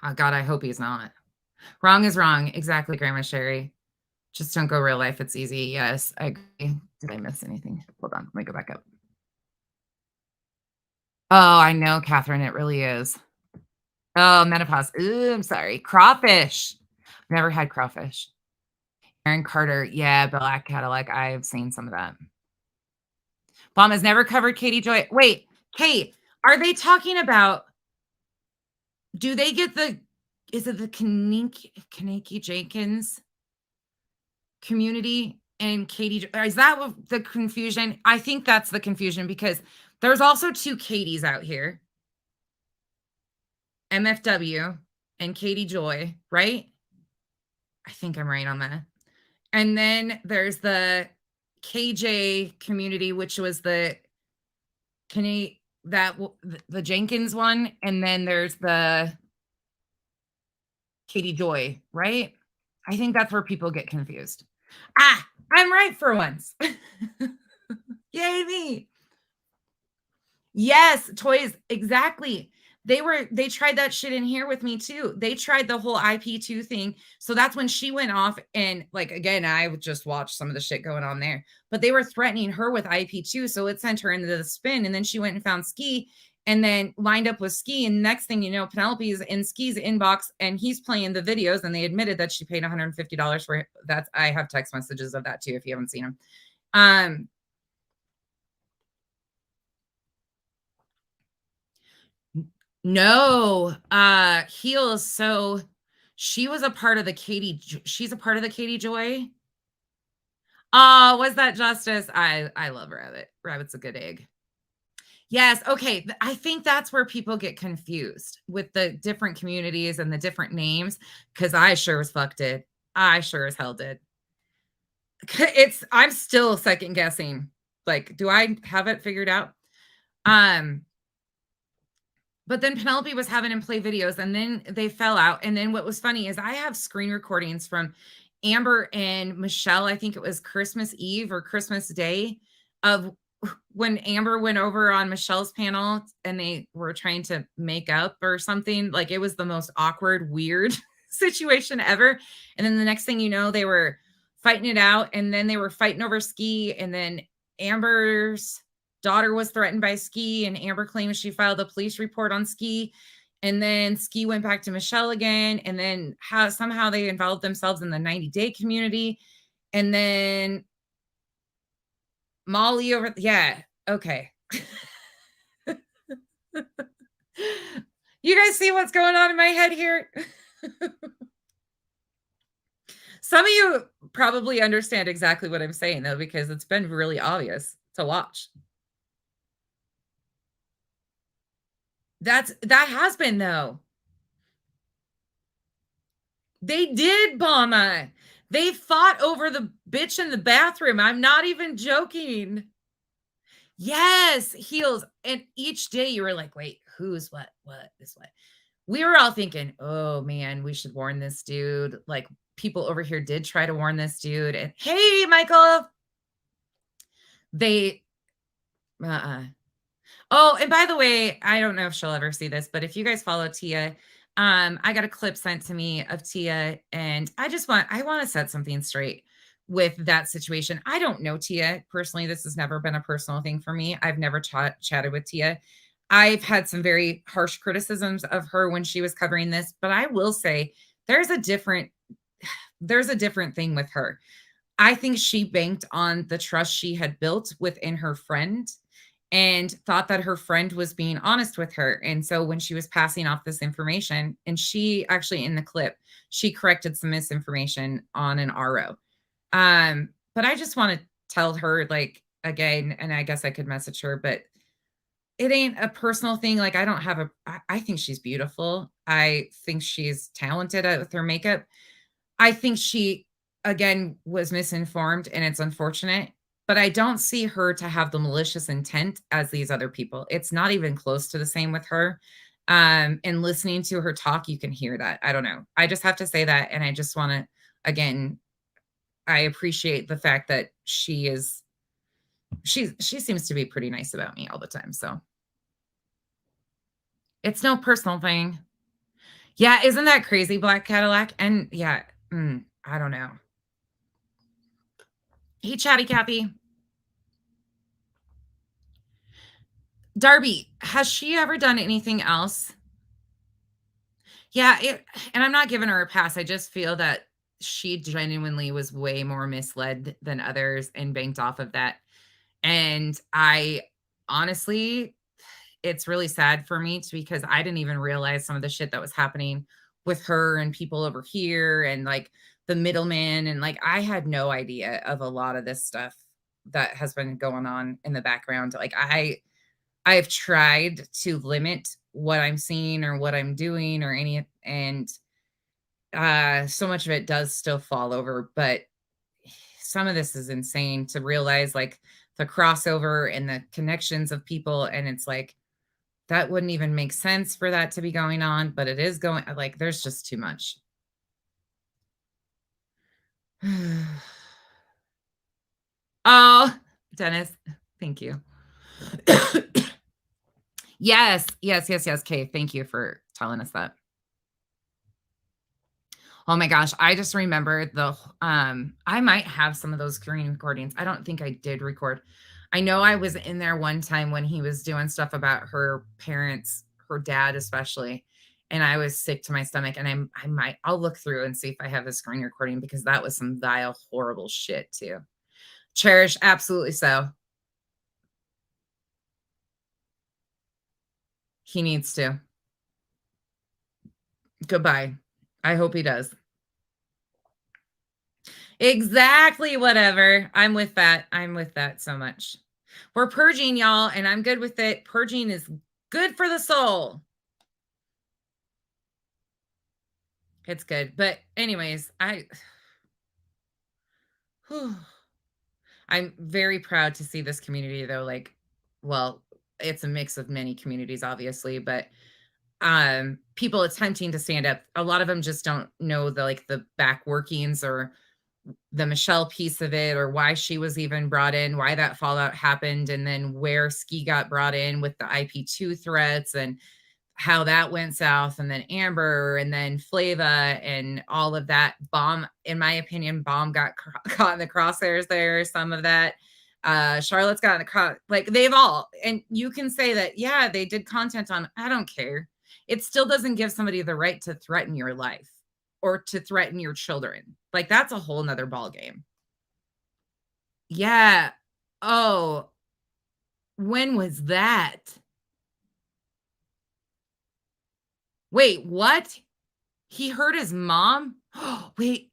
Oh, God, I hope he's not. Wrong is wrong. Exactly, Grandma Sherry. Just don't go real life. It's easy. Yes, I agree. Did I miss anything? Hold on. Let me go back up. Oh, I know, Catherine. It really is. Oh, menopause. Ooh, I'm sorry. Crawfish. Never had crawfish. Aaron Carter. Yeah, Black Cadillac. I've seen some of that. Bomb has never covered Katie Joy. Wait, Kate, are they talking about, do they get is it the Kaneki Jenkins community and Katie? Is that what the confusion? I think that's the confusion, because there's also two Katies out here. MFW and Katie Joy, right? I think I'm right on that. And then there's the KJ community, which was the the Jenkins one, and then there's the Katie Joy, right? I think that's where people get confused. Ah, I'm right for once. Yay me. Yes, toys, exactly. They tried that shit in here with me too. They tried the whole IP2 thing. So that's when she went off, and like, again, I would just watch some of the shit going on there, but they were threatening her with IP2. So it sent her into the spin, and then she went and found Ski and then lined up with Ski. And next thing you know, Penelope's in Ski's inbox and he's playing the videos, and they admitted that she paid $150 for it. I have text messages of that too, if you haven't seen them. No, Heels. So she was a part of the she's a part of the Katie Joy. Oh, was that Justice? I love Rabbit. Rabbit's a good egg. Yes. Okay. I think that's where people get confused with the different communities and the different names, because I sure as fuck did. I sure as hell did. I'm still second guessing. Like, do I have it figured out? But then Penelope was having him play videos, and then they fell out. And then what was funny is I have screen recordings from Amber and Michelle. I think it was Christmas Eve or Christmas Day, of when Amber went over on Michelle's panel and they were trying to make up or something. Like, it was the most awkward, weird situation ever. And then the next thing you know, they were fighting it out, and then they were fighting over Ski, and then Amber's daughter was threatened by Ski, and Amber claims she filed a police report on Ski, and then Ski went back to Michelle again, and then somehow they involved themselves in the 90-day community, and then Molly over. Yeah. Okay. You guys see what's going on in my head here? Some of you probably understand exactly what I'm saying, though, because it's been really obvious to watch. That has been, though. They did, Bama. They fought over the bitch in the bathroom. I'm not even joking. Yes, Heels. And each day you were like, wait, who's what, this what? We were all thinking, oh man, we should warn this dude. Like, people over here did try to warn this dude. And hey, Michael. They, Oh, and by the way, I don't know if she'll ever see this, but if you guys follow Tia, I got a clip sent to me of Tia, and I want to set something straight with that situation. I don't know Tia personally. This has never been a personal thing for me. I've never chatted with Tia. I've had some very harsh criticisms of her when she was covering this, but I will say there's a different thing with her. I think she banked on the trust she had built within her friend and thought that her friend was being honest with her. And so when she was passing off this information, and she actually in the clip, she corrected some misinformation on an RO. But I just want to tell her, like, again, and I guess I could message her, but it ain't a personal thing. Like, I don't have I think she's beautiful. I think she's talented with her makeup. I think she, again, was misinformed, and it's unfortunate, but I don't see her to have the malicious intent as these other people. It's not even close to the same with her. And listening to her talk, you can hear that. I don't know. I just have to say that, and I just want to, again, I appreciate the fact that she seems to be pretty nice about me all the time, so it's no personal thing. Yeah, isn't that crazy, Black Cadillac? And yeah, I don't know. Hey, Chatty Cathy. Darby, has she ever done anything else? Yeah, and I'm not giving her a pass. I just feel that she genuinely was way more misled than others and banked off of that. And I honestly, it's really sad for me because I didn't even realize some of the shit that was happening with her and people over here and like the middleman. And like, I had no idea of a lot of this stuff that has been going on in the background. Like, I've tried to limit what I'm seeing or what I'm doing or any, and so much of it does still fall over, but some of this is insane to realize, like, the crossover and the connections of people, and it's like that wouldn't even make sense for that to be going on, but it is going, like, there's just too much. Oh, Dennis, thank you. Yes, yes, yes, yes. Okay, thank you for telling us that. Oh my gosh, I just remembered I might have some of those screen recordings. I don't think I did record. I know I was in there one time when he was doing stuff about her parents, her dad especially, and I was sick to my stomach, and I'll look through and see if I have the screen recording because that was some vile, horrible shit too. Cherish, absolutely so. He needs to. Goodbye. I hope he does. Exactly, whatever. I'm with that. I'm with that so much. We're purging, y'all, and I'm good with it. Purging is good for the soul. It's good. But anyways, I'm very proud to see this community though. Like, well, it's a mix of many communities, obviously, but people attempting to stand up. A lot of them just don't know the back workings or the Michelle piece of it, or why she was even brought in, why that fallout happened, and then where Ski got brought in with the IP2 threats and how that went south, and then Amber, and then Flava, and all of that. Bomb, in my opinion, Bomb got caught in the crosshairs there. Some of that. Charlotte's got in the like, they've all, and you can say that, yeah, they did content on, I don't care. It still doesn't give somebody the right to threaten your life or to threaten your children. Like, that's a whole nother ball game. Yeah. Oh, when was that? Wait, what? He hurt his mom? Wait,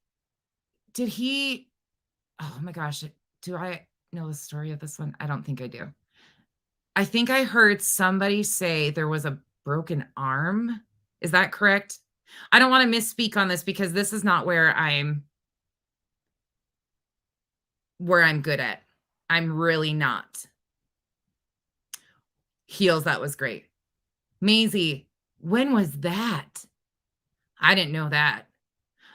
did he? Oh my gosh. Do I know the story of this one? I don't think I do. I think I heard somebody say there was a broken arm. Is that correct? I don't want to misspeak on this because this is not where I'm good at. I'm really not. Heels, that was great. Maisie, when was that? I didn't know that.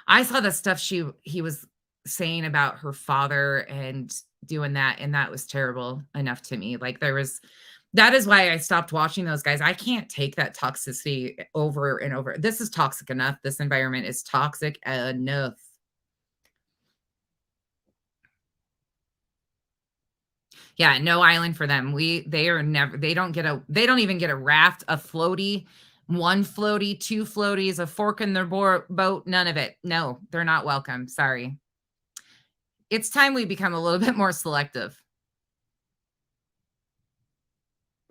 I saw the stuff he was saying about her father and doing that, and that was terrible enough to me. Like, there was That is why I stopped watching those guys. I can't take that toxicity over and over. This is toxic enough. This environment is toxic enough. Yeah, no island for them. They are never they don't even get a raft, a floaty, one floaty, two floaties, a fork in their boat, none of it. No, they're not welcome. Sorry. It's time we become a little bit more selective.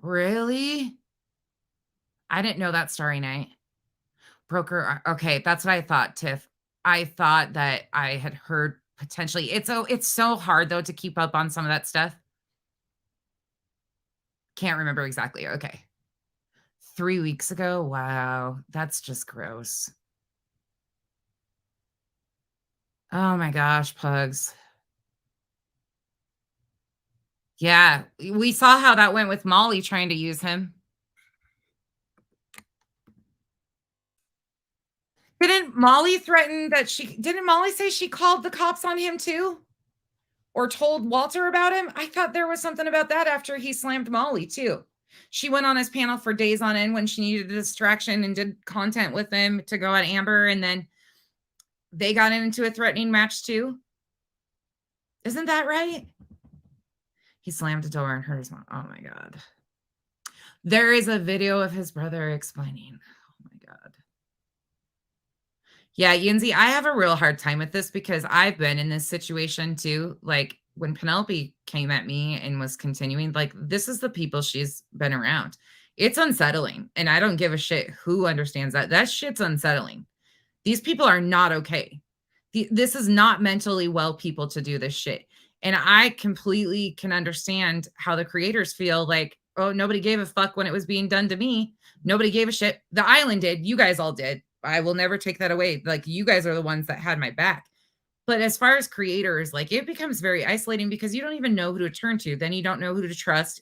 Really? I didn't know that Starry Night. Broker, okay, that's what I thought, Tiff. I thought that I had heard potentially it's so hard though to keep up on some of that stuff. Can't remember exactly. Okay. 3 weeks ago? Wow, that's just gross. Oh my gosh, pugs. Yeah, we saw how that went with Molly trying to use him. Didn't Molly threaten that didn't Molly say she called the cops on him too? Or told Walter about him? I thought there was something about that after he slammed Molly too. She went on his panel for days on end when she needed a distraction and did content with him to go at Amber, and then they got into a threatening match too. Isn't that right? He slammed the door and hurt his mom. Oh my God. There is a video of his brother explaining. Oh my God. Yeah, Yinzi, I have a real hard time with this because I've been in this situation too. Like when Penelope came at me and was continuing, like this is the people she's been around. It's unsettling. And I don't give a shit who understands that. That shit's unsettling. These people are not okay. This is not mentally well people to do this shit. And I completely can understand how the creators feel like, oh, nobody gave a fuck when it was being done to me. Nobody gave a shit. The island did. You guys all did. I will never take that away. Like, you guys are the ones that had my back. But as far as creators, like, it becomes very isolating because you don't even know who to turn to. Then you don't know who to trust.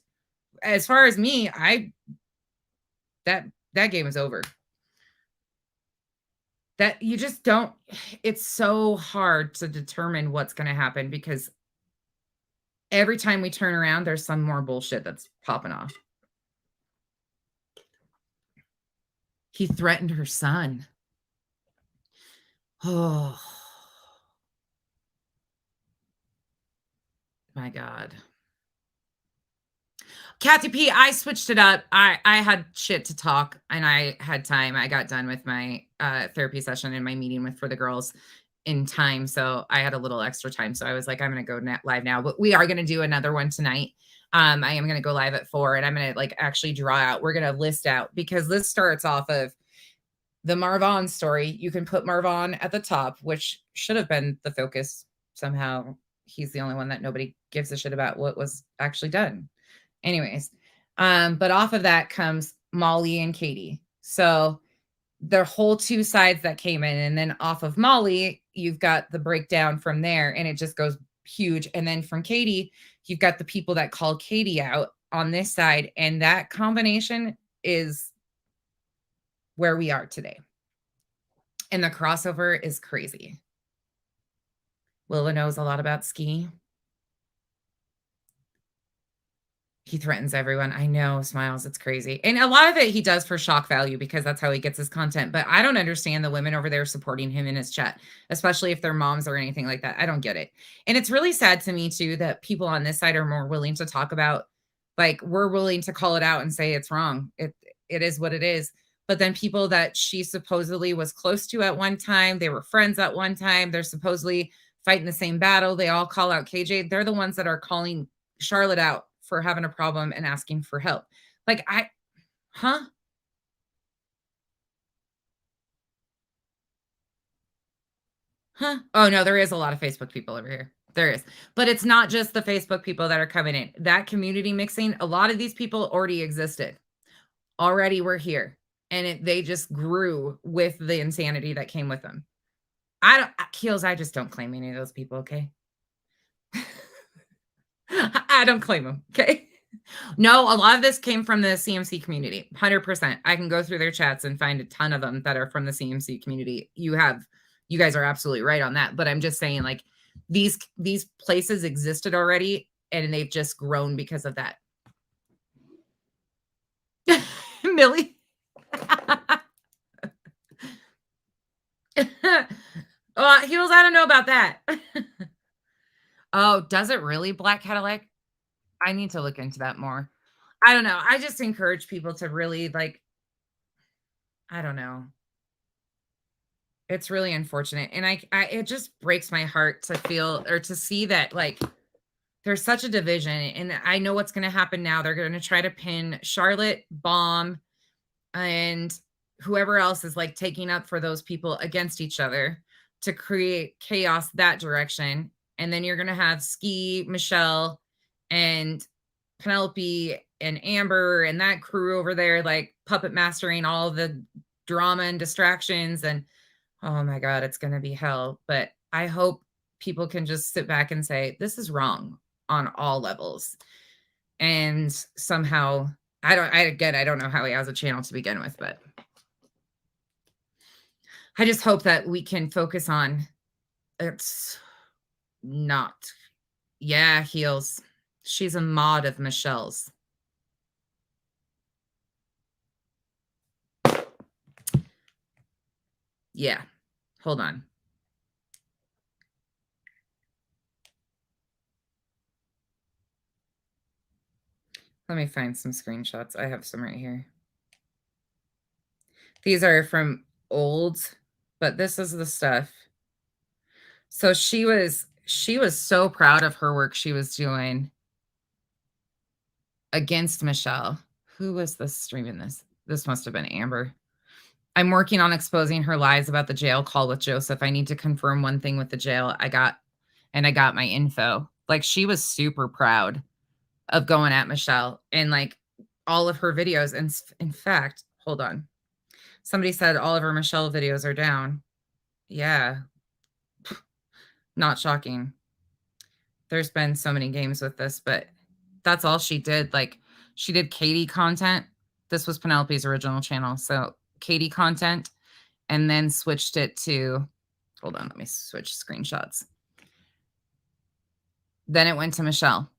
As far as me, that game is over. That you just don't, it's so hard to determine what's going to happen because every time we turn around, there's some more bullshit that's popping off. He threatened her son. Oh, my God. Kathy P, I switched it up. I had shit to talk and I had time. I got done with my therapy session and my meeting for the girls in time. So I had a little extra time. So I was like, I'm going to go live now, but we are going to do another one tonight. I am going to go live at 4 and I'm going to like actually draw out. We're going to list out because this starts off of the Marvon story. You can put Marvon at the top, which should have been the focus. Somehow he's the only one that nobody gives a shit about what was actually done. Anyways, but off of that comes Molly and Katie. So the whole two sides that came in, and then off of Molly, you've got the breakdown from there, and it just goes huge. And then from Katie, you've got the people that call Katie out on this side, and that combination is where we are today. And the crossover is crazy. Willa knows a lot about ski. He threatens everyone. I know, Smiles. It's crazy. And a lot of it he does for shock value because that's how he gets his content. But I don't understand the women over there supporting him in his chat, especially if they're moms or anything like that. I don't get it. And it's really sad to me, too, that people on this side are more willing to talk about, like, we're willing to call it out and say it's wrong. It is what it is. But then people that she supposedly was close to at one time, they were friends at one time, they're supposedly fighting the same battle. They all call out KJ. They're the ones that are calling Charlotte out for having a problem and asking for help. Like, huh? Oh, no, there is a lot of Facebook people over here. There is. But it's not just the Facebook people that are coming in. That community mixing, a lot of these people already existed. Already were here. And they just grew with the insanity that came with them. Keels, I just don't claim any of those people, okay? I don't claim them, okay? No, a lot of this came from the CMC community, 100%. I can go through their chats and find a ton of them that are from the CMC community. You guys are absolutely right on that. But I'm just saying, like, these places existed already, and they've just grown because of that. Millie. Heels, I don't know about that. Oh, does it really, Black Cadillac? I need to look into that more. I don't know. I just encourage people to really, like, I don't know. It's really unfortunate, and I it just breaks my heart to feel or to see that, like, there's such a division, and I know what's gonna happen now. They're gonna try to pin Charlotte, Bomb, and whoever else is, like, taking up for those people against each other to create chaos that direction, and then you're gonna have Ski, Michelle, and Penelope, and Amber, and that crew over there, like, puppet mastering all the drama and distractions, and oh my god, it's gonna be hell, but I hope people can just sit back and say, "This is wrong on all levels," and somehow I don't know how he has a channel to begin with, but I just hope that we can focus on it's not. Yeah, Heels. She's a mod of Michelle's. Yeah. Hold on. Let me find some screenshots. I have some right here. These are from old, but this is the stuff. So she was so proud of her work she was doing against Michelle. Who was this streaming this? This must have been Amber. I'm working on exposing her lies about the jail call with Joseph. I need to confirm one thing with the jail. I got my info. Like, she was super proud of going at Michelle and, like, all of her videos. And in fact, hold on. Somebody said all of her Michelle videos are down. Yeah. Not shocking. There's been so many games with this, but that's all she did. Like, she did Katie content. This was Penelope's original channel. So Katie content, and then switched it to, hold on, let me switch screenshots. Then it went to Michelle.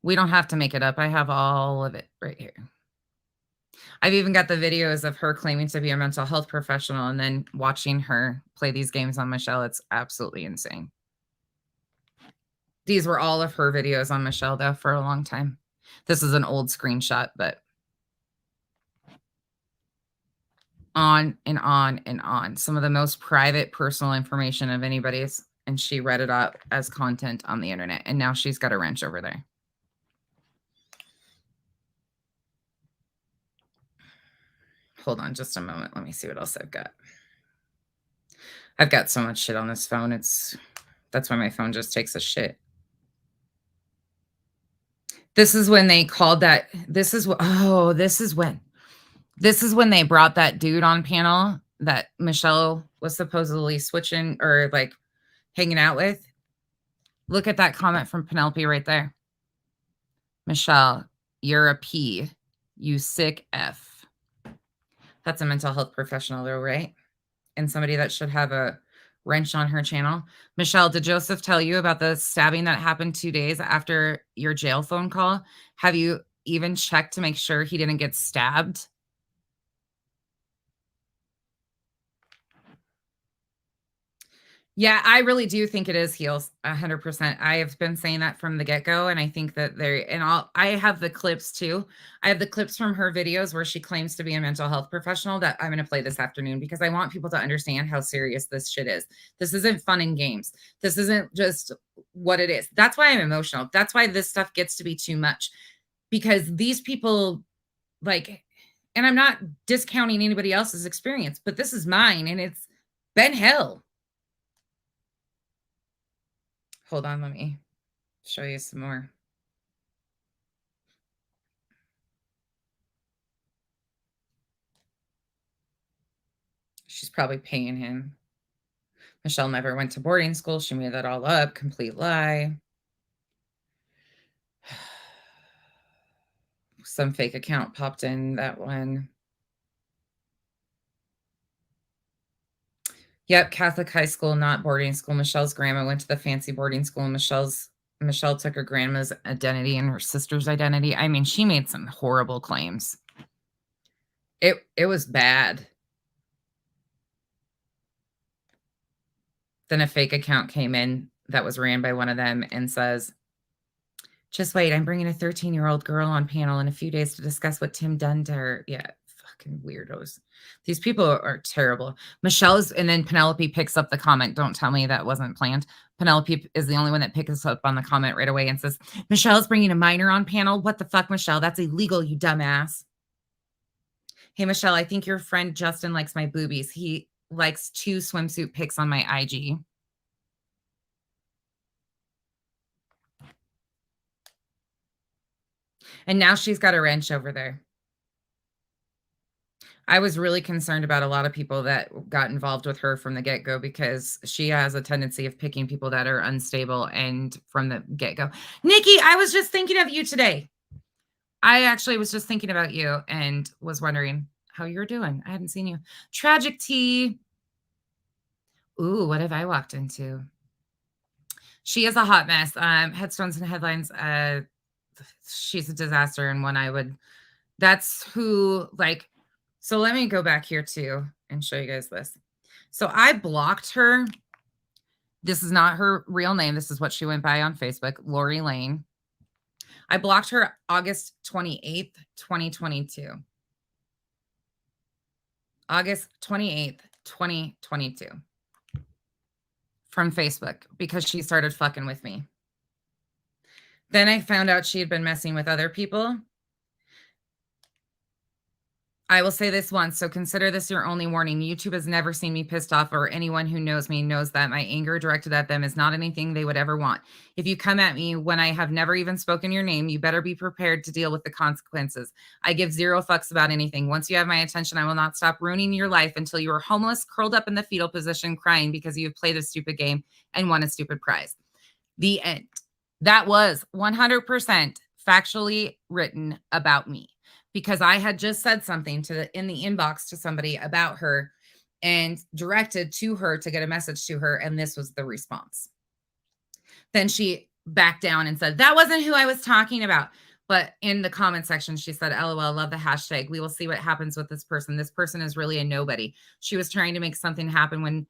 We don't have to make it up. I have all of it right here. I've even got the videos of her claiming to be a mental health professional and then watching her play these games on Michelle. It's absolutely insane. These were all of her videos on Michelle, though, for a long time. This is an old screenshot, but on and on and on. Some of the most private, personal information of anybody's, and she read it up as content on the internet, and now she's got a wrench over there. Hold on just a moment. Let me see what else I've got. I've got so much shit on this phone. That's why my phone just takes a shit. This is when they called that. This is when they brought that dude on panel that Michelle was supposedly switching or, like, hanging out with. Look at that comment from Penelope right there. Michelle, you're a P. You sick F. That's a mental health professional, though, right? And somebody that should have a wrench on her channel. Michelle, did Joseph tell you about the stabbing that happened 2 days after your jail phone call? Have you even checked to make sure he didn't get stabbed? Yeah, I really do think it is Heels, 100%. I have been saying that from the get-go, and I think that I have the clips too. I have the clips from her videos where she claims to be a mental health professional that I'm gonna play this afternoon because I want people to understand how serious this shit is. This isn't fun and games. This isn't just what it is. That's why I'm emotional. That's why this stuff gets to be too much, because these people, like, and I'm not discounting anybody else's experience, but this is mine, and it's been hell. Hold on, let me show you some more. She's probably paying him. Michelle never went to boarding school. She made that all up. Complete lie. Some fake account popped in that one. Yep, Catholic high school, not boarding school. Michelle's grandma went to the fancy boarding school, and Michelle's Michelle took her grandma's identity and her sister's identity. I mean, she made some horrible claims. It was bad. Then a fake account came in that was ran by one of them and says, "Just wait, I'm bringing a 13-year-old girl on panel in a few days to discuss what Tim done to her." Yeah, fucking weirdos. These people are terrible. Michelle's, and then Penelope picks up the comment. Don't tell me that wasn't planned. Penelope is the only one that picks up on the comment right away and says, "Michelle's bringing a minor on panel. What the fuck, Michelle? That's illegal, you dumbass." Hey, Michelle, I think your friend Justin likes my boobies. He likes 2 swimsuit pics on my IG. And now she's got a wrench over there. I was really concerned about a lot of people that got involved with her from the get-go because she has a tendency of picking people that are unstable and from the get-go. Nikki, I was just thinking of you today. I actually was just thinking about you and was wondering how you're doing. I hadn't seen you. Tragic Tea. Ooh, what have I walked into? She is a hot mess. Headstones and headlines. She's a disaster and one I would. That's who like. So let me go back here too and show you guys this. So I blocked her. This is not her real name. This is what she went by on Facebook, Lori Lane. I blocked her August 28th, 2022. August 28th, 2022. From Facebook because she started fucking with me. Then I found out she had been messing with other people. I will say this once, so consider this your only warning. YouTube has never seen me pissed off, or anyone who knows me knows that my anger directed at them is not anything they would ever want. If you come at me when I have never even spoken your name, you better be prepared to deal with the consequences. I give 0 fucks about anything. Once you have my attention, I will not stop ruining your life until you are homeless, curled up in the fetal position, crying because you have played a stupid game and won a stupid prize. The end. That was 100% factually written about me. Because I had just said something in the inbox to somebody about her and directed to her to get a message to her, and this was the response. Then she backed down and said, "That wasn't who I was talking about." But in the comment section, she said, "LOL, love the hashtag. We will see what happens with this person. This person is really a nobody." She was trying to make something happen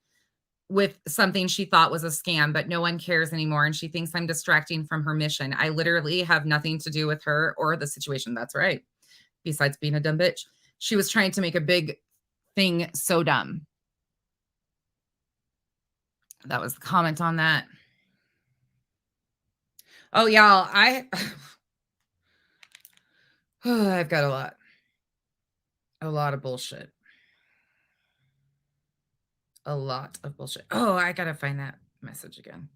with something she thought was a scam, but no one cares anymore, and she thinks I'm distracting from her mission. I literally have nothing to do with her or the situation. That's right. Besides being a dumb bitch, she was trying to make a big thing so dumb. That was the comment on that. Oh, y'all, I've got a lot of bullshit. A lot of bullshit. Oh, I gotta find that message again.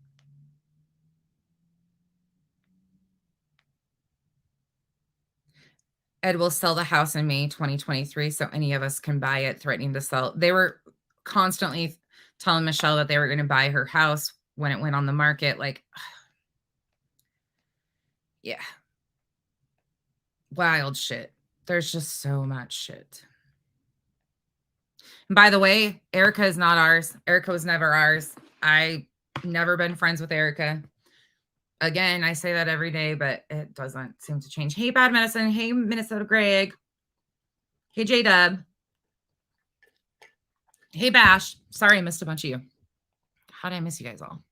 Ed will sell the house in May 2023, so any of us can buy it, threatening to sell. They were constantly telling Michelle that they were going to buy her house when it went on the market. Like, yeah. Wild shit. There's just so much shit. And by the way, Erica is not ours. Erica was never ours. I never been friends with Erica. Again, I say that every day, but it doesn't seem to change. Hey, Bad Medicine. Hey, Minnesota Greg. Hey, J-Dub. Hey, Bash. Sorry, I missed a bunch of you. How did I miss you guys all?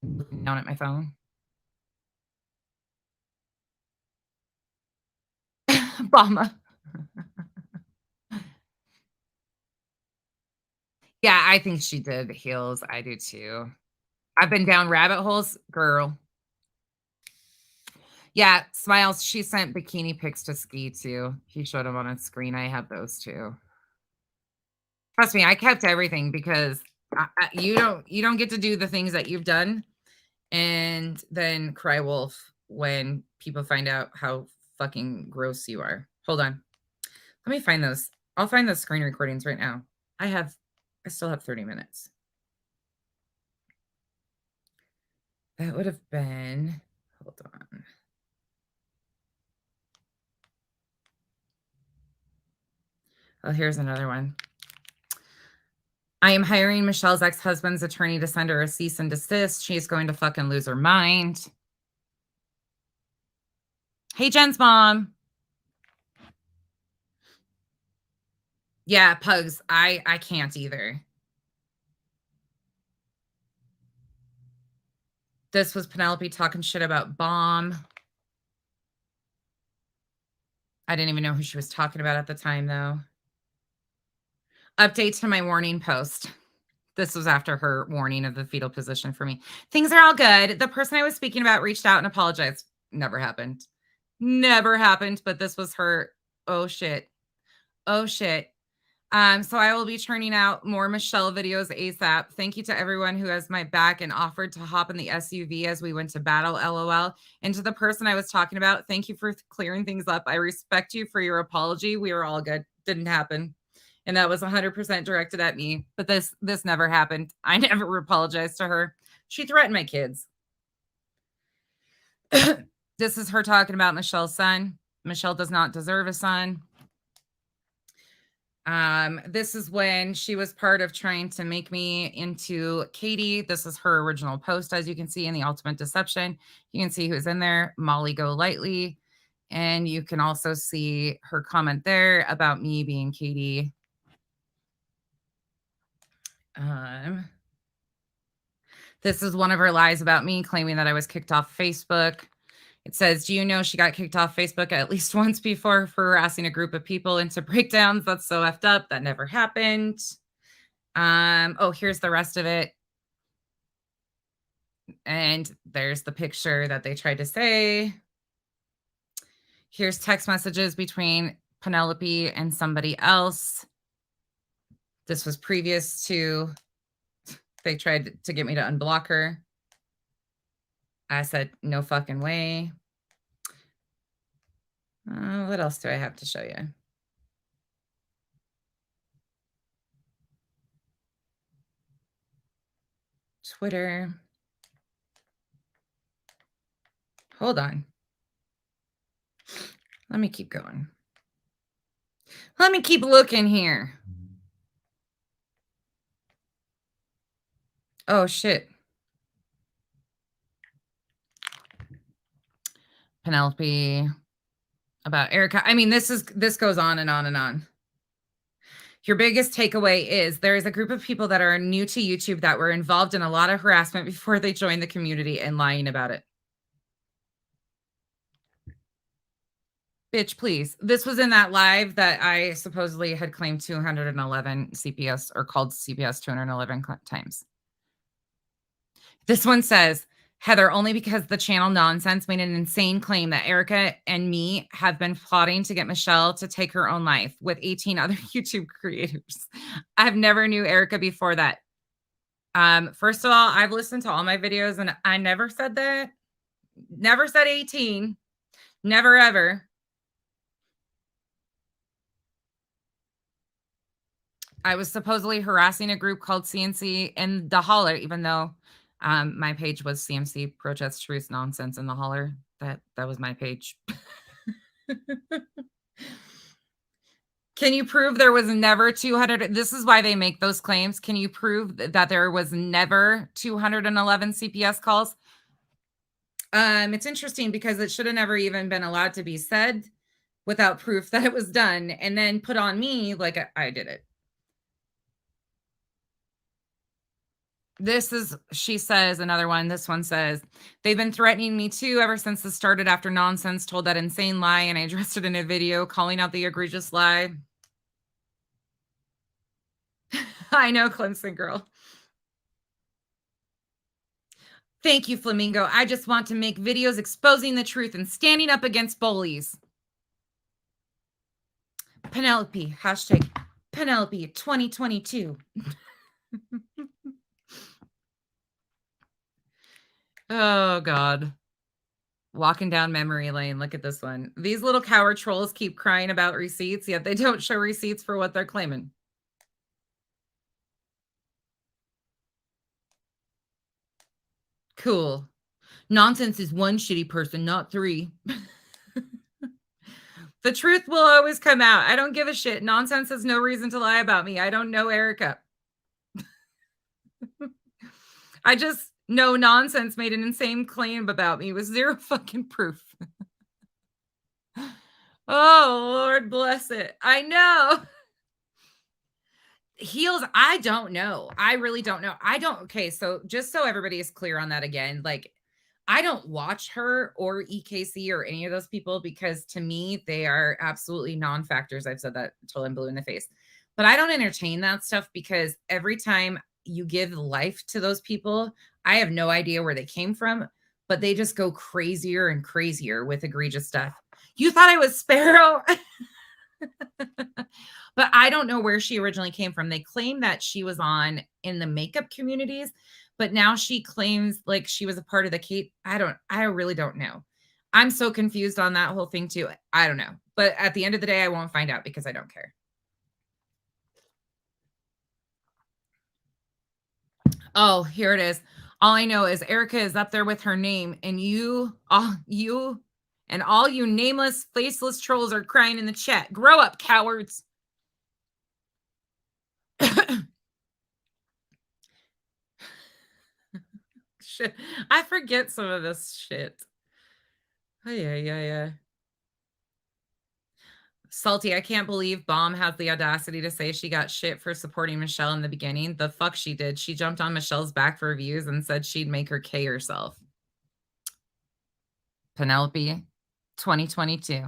Looking down at my phone. Obama. Yeah, I think she did heels. I do too. I've been down rabbit holes, girl. Yeah, Smiles, she sent bikini pics to Ski too. He showed them on his screen. I have those too. Trust me, I kept everything because you don't get to do the things that you've done and then cry wolf when people find out how fucking gross you are. Hold on. Let me find those. I'll find those screen recordings right now. I still have 30 minutes. That would have been, hold on. Oh, here's another one. I am hiring Michelle's ex-husband's attorney to send her a cease and desist. She's going to fucking lose her mind. Hey, Jen's mom. Yeah, pugs. I can't either. This was Penelope talking shit about Bomb. I didn't even know who she was talking about at the time, though. Update to my warning post. This was after her warning of the fetal position for me. Things are all good. The person I was speaking about reached out and apologized. Never happened. Never happened, but this was her. Oh, shit. Oh, shit. So I will be churning out more Michelle videos ASAP. Thank you to everyone who has my back and offered to hop in the SUV as we went to battle, LOL. And to the person I was talking about, thank you for clearing things up. I respect you for your apology. We were all good. Didn't happen. And that was 100% directed at me. But this never happened. I never apologized to her. She threatened my kids. This is her talking about Michelle's son. Michelle does not deserve a son. This is when she was part of trying to make me into Katie. This is her original post, as you can see in the Ultimate Deception. You can see who's in there, Molly Golightly. And you can also see her comment there about me being Katie. This is one of her lies about me, claiming that I was kicked off Facebook. It says, do you know she got kicked off Facebook at least once before for harassing a group of people into breakdowns? That's so effed up. That never happened. Oh, here's the rest of it. And there's the picture that they tried to say. Here's text messages between Penelope and somebody else. This was previous to, they tried to get me to unblock her. I said, no fucking way. What else do I have to show you? Twitter. Hold on. Let me keep going. Let me keep looking here. Oh, shit. Penelope. About Erica. I mean, this goes on and on and on. Your biggest takeaway is there is a group of people that are new to YouTube that were involved in a lot of harassment before they joined the community and lying about it. Bitch, please. This was in that live that I supposedly had claimed 211 CPS or called CPS 211 times. This one says, Heather, only because the channel Nonsense made an insane claim that Erica and me have been plotting to get Michelle to take her own life with 18 other YouTube creators. I've never knew Erica before that. First of all, I've listened to all my videos and I never said that. Never said 18. Never, ever. I was supposedly harassing a group called CNC in the holler, even though my page was CMC Protest Truth Nonsense in the holler. That was my page. Can you prove there was never 200? This is why they make those claims. Can you prove that there was never 211 CPS calls? It's interesting because it should have never even been allowed to be said without proof that it was done and then put on me like I did it. This is, she says, another one. This one says, they've been threatening me too ever since this started after Nonsense told that insane lie and I addressed it in a video calling out the egregious lie. I know, Clemson girl. Thank you, Flamingo. I just want to make videos exposing the truth and standing up against bullies. Penelope, hashtag Penelope 2022. Oh, God. Walking down memory lane. Look at this one. These little coward trolls keep crying about receipts, yet they don't show receipts for what they're claiming. Cool. Nonsense is one shitty person, not three. The truth will always come out. I don't give a shit. Nonsense has no reason to lie about me. I don't know Erica. I just no nonsense made an insane claim about me with zero fucking proof. Oh, Lord bless it. I know. Heels, I don't know. I really don't know. I don't okay, so just so everybody is clear on that again, like, I don't watch her or EKC or any of those people because to me, they are absolutely non-factors. I've said that till I'm blue in the face. But I don't entertain that stuff because every time you give life to those people, I have no idea where they came from, but they just go crazier and crazier with egregious stuff. You thought I was Sparrow? But I don't know where she originally came from. They claim that she was on in the makeup communities, but now she claims like she was a part of the Kate. I really don't know. I'm so confused on that whole thing too. I don't know. But at the end of the day, I won't find out because I don't care. Oh, here it is. All I know is Erica is up there with her name, and all you nameless, faceless trolls are crying in the chat. Grow up, cowards. Shit. I forget some of this shit. Oh, yeah. Salty, I can't believe Bomb has the audacity to say she got shit for supporting Michelle in the beginning. The fuck she did. She jumped on Michelle's back for views and said she'd make her K herself. Penelope, 2022.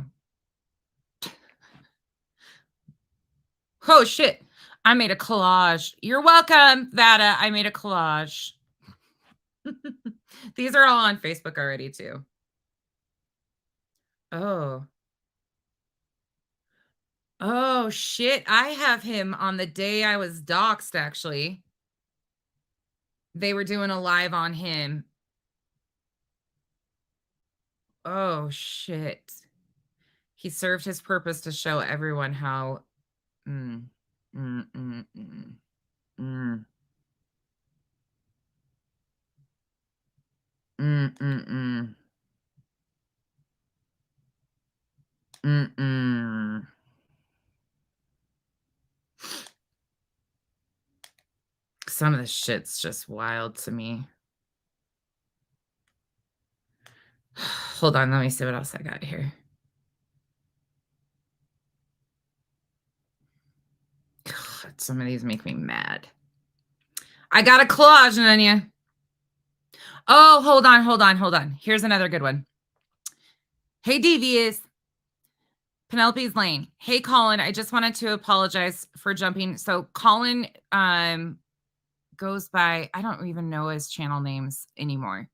Oh, shit. I made a collage. You're welcome, Vada. I made a collage. These are all on Facebook already, too. Oh. Oh, shit. I have him on the day I was doxxed, actually. They were doing a live on him. Oh, shit. He served his purpose to show everyone how... Mm, mm, mm, mm, mm. Mm, mm, mm. Mm-mm. Some of this shit's just wild to me. Hold on, let me see what else I got here. God, some of these make me mad. I got a collage, Nanya. Oh, hold on. Here's another good one. Hey, Devious. Penelope's Lane. Hey, Colin, I just wanted to apologize for jumping. So Colin goes by, I don't even know his channel names anymore.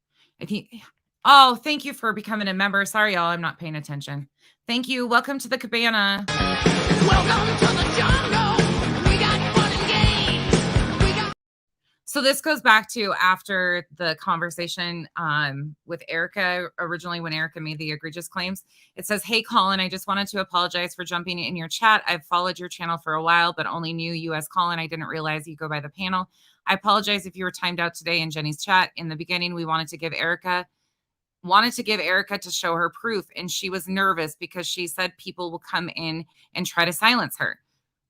Oh, thank you for becoming a member. Sorry, y'all, I'm not paying attention. Thank you. Welcome to the cabana. Welcome to the jungle. We got fun and games. So this goes back to after the conversation with Erica, originally when Erica made the egregious claims. It says, hey, Colin, I just wanted to apologize for jumping in your chat. I've followed your channel for a while, but only knew you as Colin. I didn't realize you go by the panel. I apologize if you were timed out today in Jenny's chat. In the beginning, we wanted to give Erica to show her proof, and she was nervous because she said people will come in and try to silence her.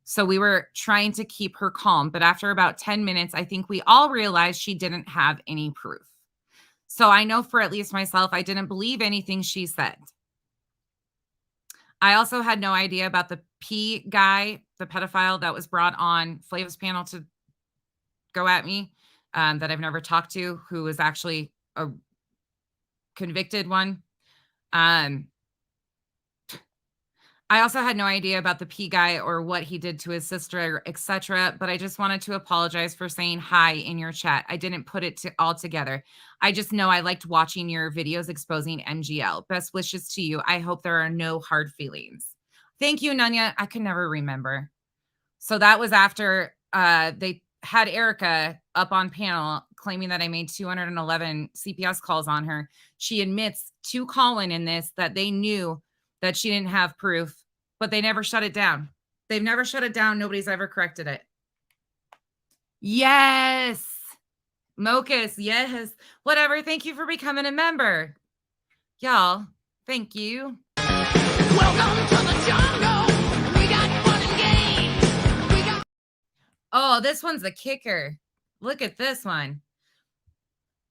So we were trying to keep her calm, but after about 10 minutes, I think we all realized she didn't have any proof. So I know for at least myself, I didn't believe anything she said. I also had no idea about the P guy, the pedophile that was brought on Flav's panel to go at me, that I've never talked to, who was actually a convicted one. I also had no idea about the P guy or what he did to his sister, etc. But I just wanted to apologize for saying hi in your chat. I didn't put it all together. I just know I liked watching your videos exposing MGL. Best wishes to you. I hope there are no hard feelings. Thank you, Nanya. I can never remember. So that was after they had Erica up on panel claiming that I made 211 CPS calls on her. She admits to Colin in this that they knew that she didn't have proof, but they never shut it down. They've never shut it down. Nobody's ever corrected it. Yes. Mocus, yes. Whatever. Thank you for becoming a member. Y'all, thank you. Welcome to the jungle. We got fun and games. Oh, this one's the kicker. look at this one.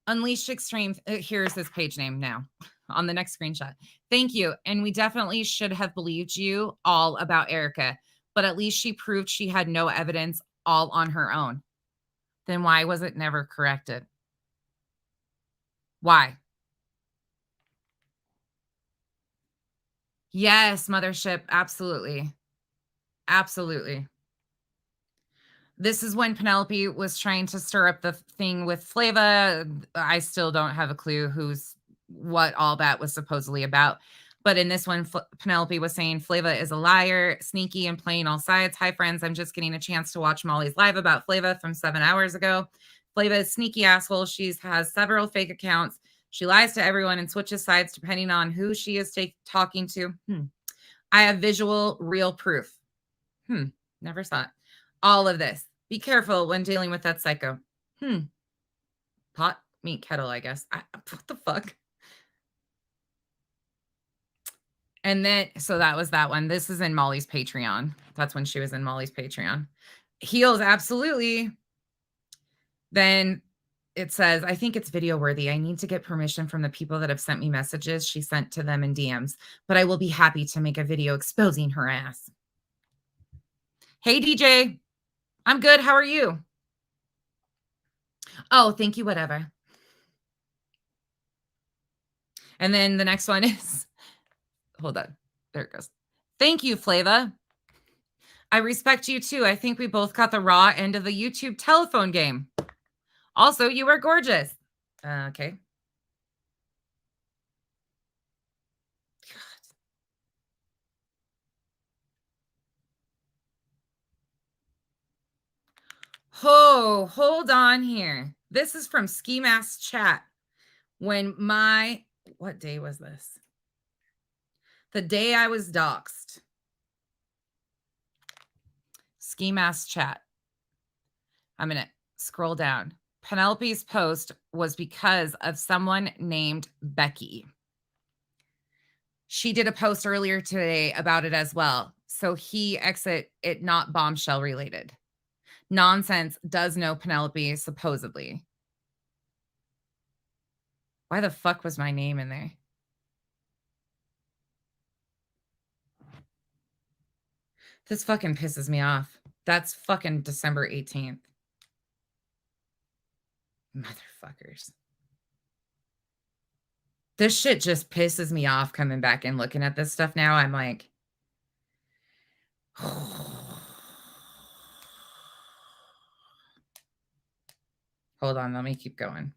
Unleashed Extreme. Here's his page name now on the next screenshot. Thank you. And we definitely should have believed you all about Erica, but at least she proved she had no evidence all on her own. Then why was it never corrected? Why? Yes, Mothership. Absolutely. Absolutely. This is when Penelope was trying to stir up the thing with Flava. I still don't have a clue what all that was supposedly about. But in this one, Penelope was saying Flava is a liar, sneaky, and playing all sides. Hi, friends. I'm just getting a chance to watch Molly's live about Flava from 7 hours ago. Flava is sneaky asshole. She has several fake accounts. She lies to everyone and switches sides depending on who she is talking to. I have visual, real proof. Never saw it. All of this. Be careful when dealing with that psycho. Pot, meat, kettle, I guess. What the fuck? And then, so that was that one. This is in Molly's Patreon. That's when she was in Molly's Patreon. Heels, absolutely. Then it says, I think it's video worthy. I need to get permission from the people that have sent me messages she sent to them in DMs, but I will be happy to make a video exposing her ass. Hey, DJ. I'm good. How are you? Oh, thank you. Whatever. And then the next one is, hold on. There it goes. Thank you, Flava. I respect you too. I think we both got the raw end of the YouTube telephone game. Also, you are gorgeous. Okay. Oh, hold on here. This is from Ski Mask Chat. When what day was this? The day I was doxxed. Ski Mask Chat. I'm going to scroll down. Penelope's post was because of someone named Becky. She did a post earlier today about it as well. So he exit it not bombshell related. Nonsense does know Penelope, supposedly. Why the fuck was my name in there? This fucking pisses me off. That's fucking December 18th. Motherfuckers. This shit just pisses me off coming back and looking at this stuff now. I'm like, hold on, let me keep going.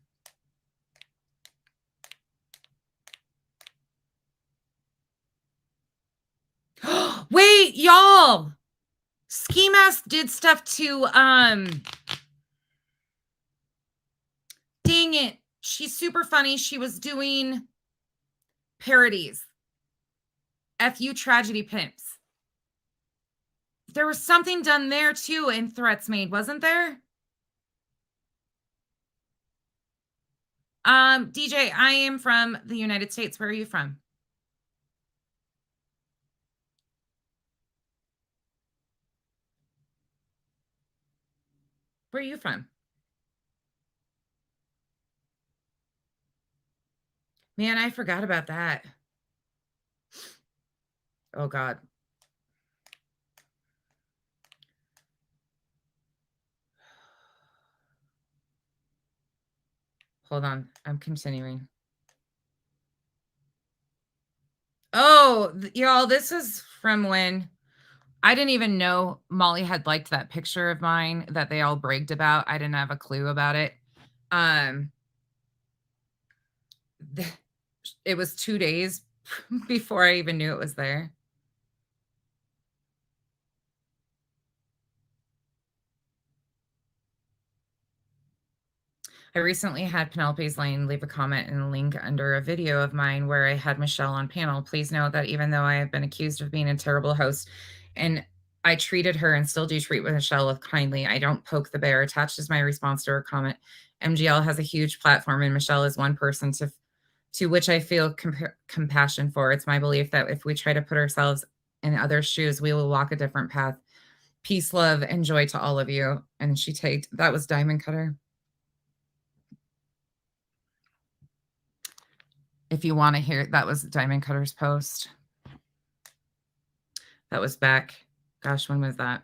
Wait, y'all. Ski Mask did stuff to dang it. She's super funny. She was doing parodies. FU Tragedy Pimps. There was something done there too in threats made, wasn't there? DJ, I am from the United States. Where are you from? Where are you from? Man, I forgot about that. Oh, God. Hold on. I'm continuing. Oh, y'all, this is from when I didn't even know Molly had liked that picture of mine that they all bragged about. I didn't have a clue about it. It was 2 days before I even knew it was there. I recently had Penelope's Lane leave a comment and a link under a video of mine where I had Michelle on panel. Please note that even though I have been accused of being a terrible host and I treated her and still do treat Michelle with kindly, I don't poke the bear. Attached is my response to her comment. MGL has a huge platform and Michelle is one person to which I feel compassion for. It's my belief that if we try to put ourselves in others' shoes, we will walk a different path. Peace, love, and joy to all of you. And she tagged, that was Diamond Cutter. If you want to hear, that was Diamond Cutter's post. That was back, gosh, when was that?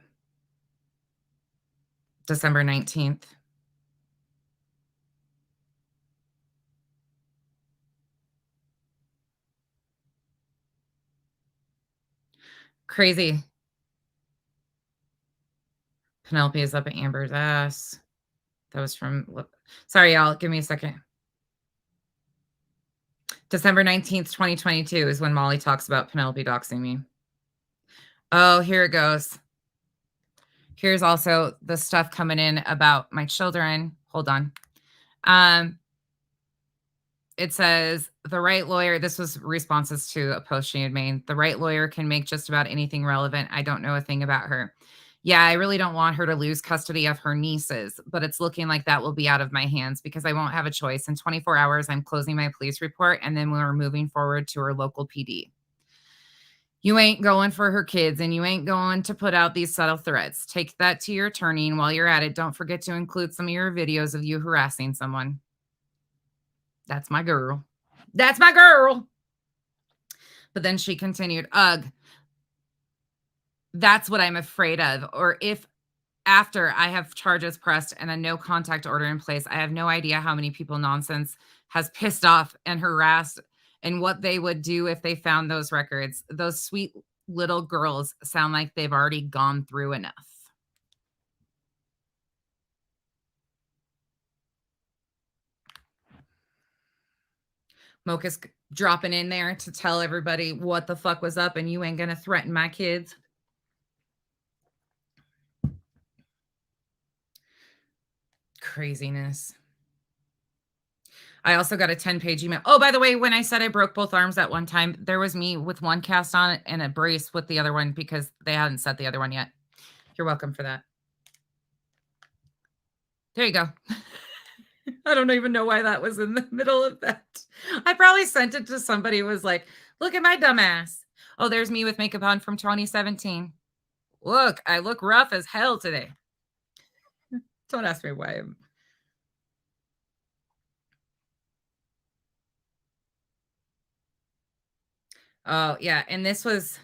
December 19th. Crazy. Penelope is up at Amber's ass. That was from, sorry, y'all, give me a second. December 19th, 2022 is when Molly talks about Penelope doxing me. Oh, here it goes. Here's also the stuff coming in about my children. Hold on. It says the right lawyer, this was responses to a post she had made. The right lawyer can make just about anything relevant. I don't know a thing about her. Yeah, I really don't want her to lose custody of her nieces, but it's looking like that will be out of my hands because I won't have a choice. In 24 hours, I'm closing my police report and then we're moving forward to her local PD. You ain't going for her kids and you ain't going to put out these subtle threats. Take that to your attorney, and while you're at it, don't forget to include some of your videos of you harassing someone. That's my girl. That's my girl. But then she continued, ugh, that's what I'm afraid of. Or if after I have charges pressed and a no contact order in place, I have no idea how many people nonsense has pissed off and harassed and what they would do if they found those records. Those sweet little girls sound like they've already gone through enough. Mocha's dropping in there to tell everybody what the fuck was up and you ain't gonna threaten my kids. Craziness. I also got a 10-page email. Oh, by the way, when I said I broke both arms at one time, there was me with one cast on it and a brace with the other one because they hadn't set the other one yet. You're welcome for that. There you go. I don't even know why that was in the middle of that. I probably sent it to somebody who was like, look at my dumb ass. Oh, there's me with makeup on from 2017. Look, I look rough as hell today. Don't ask me why. Oh, yeah. And this was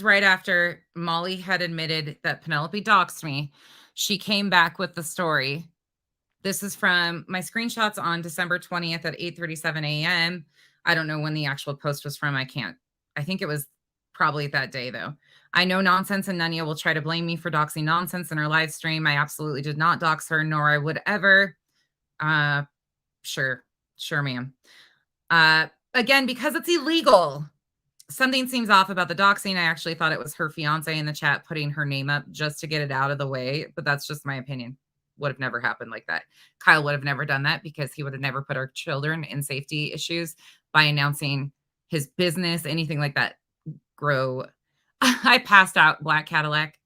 right after Molly had admitted that Penelope doxed me. She came back with the story. This is from my screenshots on December 20th at 8:37 a.m. I don't know when the actual post was from. I think it was probably that day, though. I know Nonsense and Nunya will try to blame me for doxing Nonsense in her live stream. I absolutely did not dox her, nor I would ever. Sure, ma'am. Again, because it's illegal. Something seems off about the doxing. I actually thought it was her fiance in the chat putting her name up just to get it out of the way, but that's just my opinion. Would have never happened like that. Kyle would have never done that because he would have never put our children in safety issues by announcing his business, anything like that. I passed out, Black Cadillac.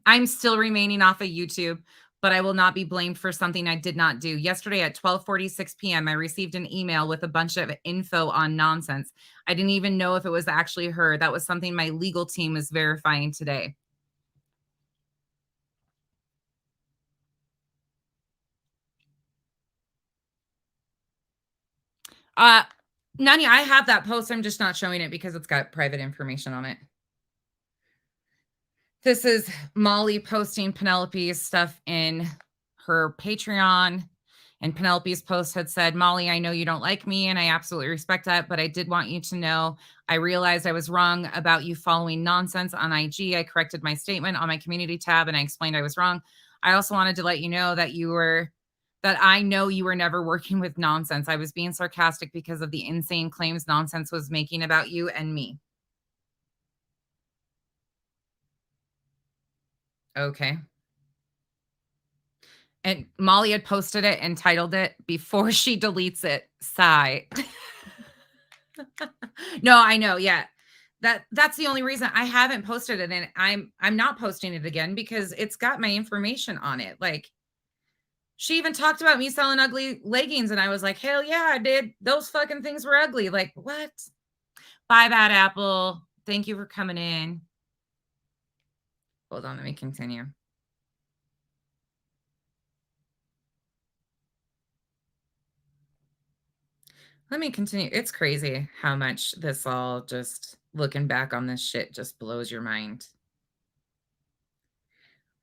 I'm still remaining off of YouTube, but I will not be blamed for something I did not do. Yesterday at 12:46 p.m., I received an email with a bunch of info on Nonsense. I didn't even know if it was actually her. That was something my legal team is verifying today. Nanya, I have that post. I'm just not showing it because it's got private information on it. This is Molly posting Penelope's stuff in her Patreon. And Penelope's post had said, Molly, I know you don't like me and I absolutely respect that, but I did want you to know I realized I was wrong about you following Nonsense on IG. I corrected my statement on my community tab and I explained I was wrong. I also wanted to let you know that I know you were never working with Nonsense. I was being sarcastic because of the insane claims Nonsense was making about you and me. Okay. And Molly had posted it and titled it before she deletes it. Sigh. No, I know. Yeah. That's the only reason I haven't posted it. And I'm not posting it again because it's got my information on it. Like, she even talked about me selling ugly leggings. And I was like, hell yeah, I did. Those fucking things were ugly. Like, what? Bye, Bad Apple. Thank you for coming in. Hold on. Let me continue. Let me continue. It's crazy how much this all just looking back on this shit just blows your mind.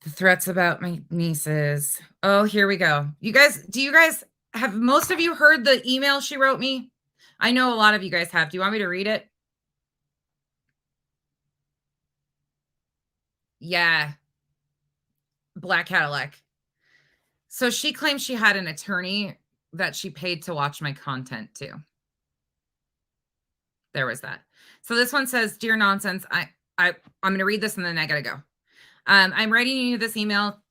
The threats about my nieces. Oh, here we go. Do you guys have most of you heard the email she wrote me? I know a lot of you guys have. Do you want me to read it? Yeah. Black Cadillac. So she claims she had an attorney that she paid to watch my content too. There was that. So this one says, "Dear Nonsense, I'm going to read this and then I got to go. I'm writing you this email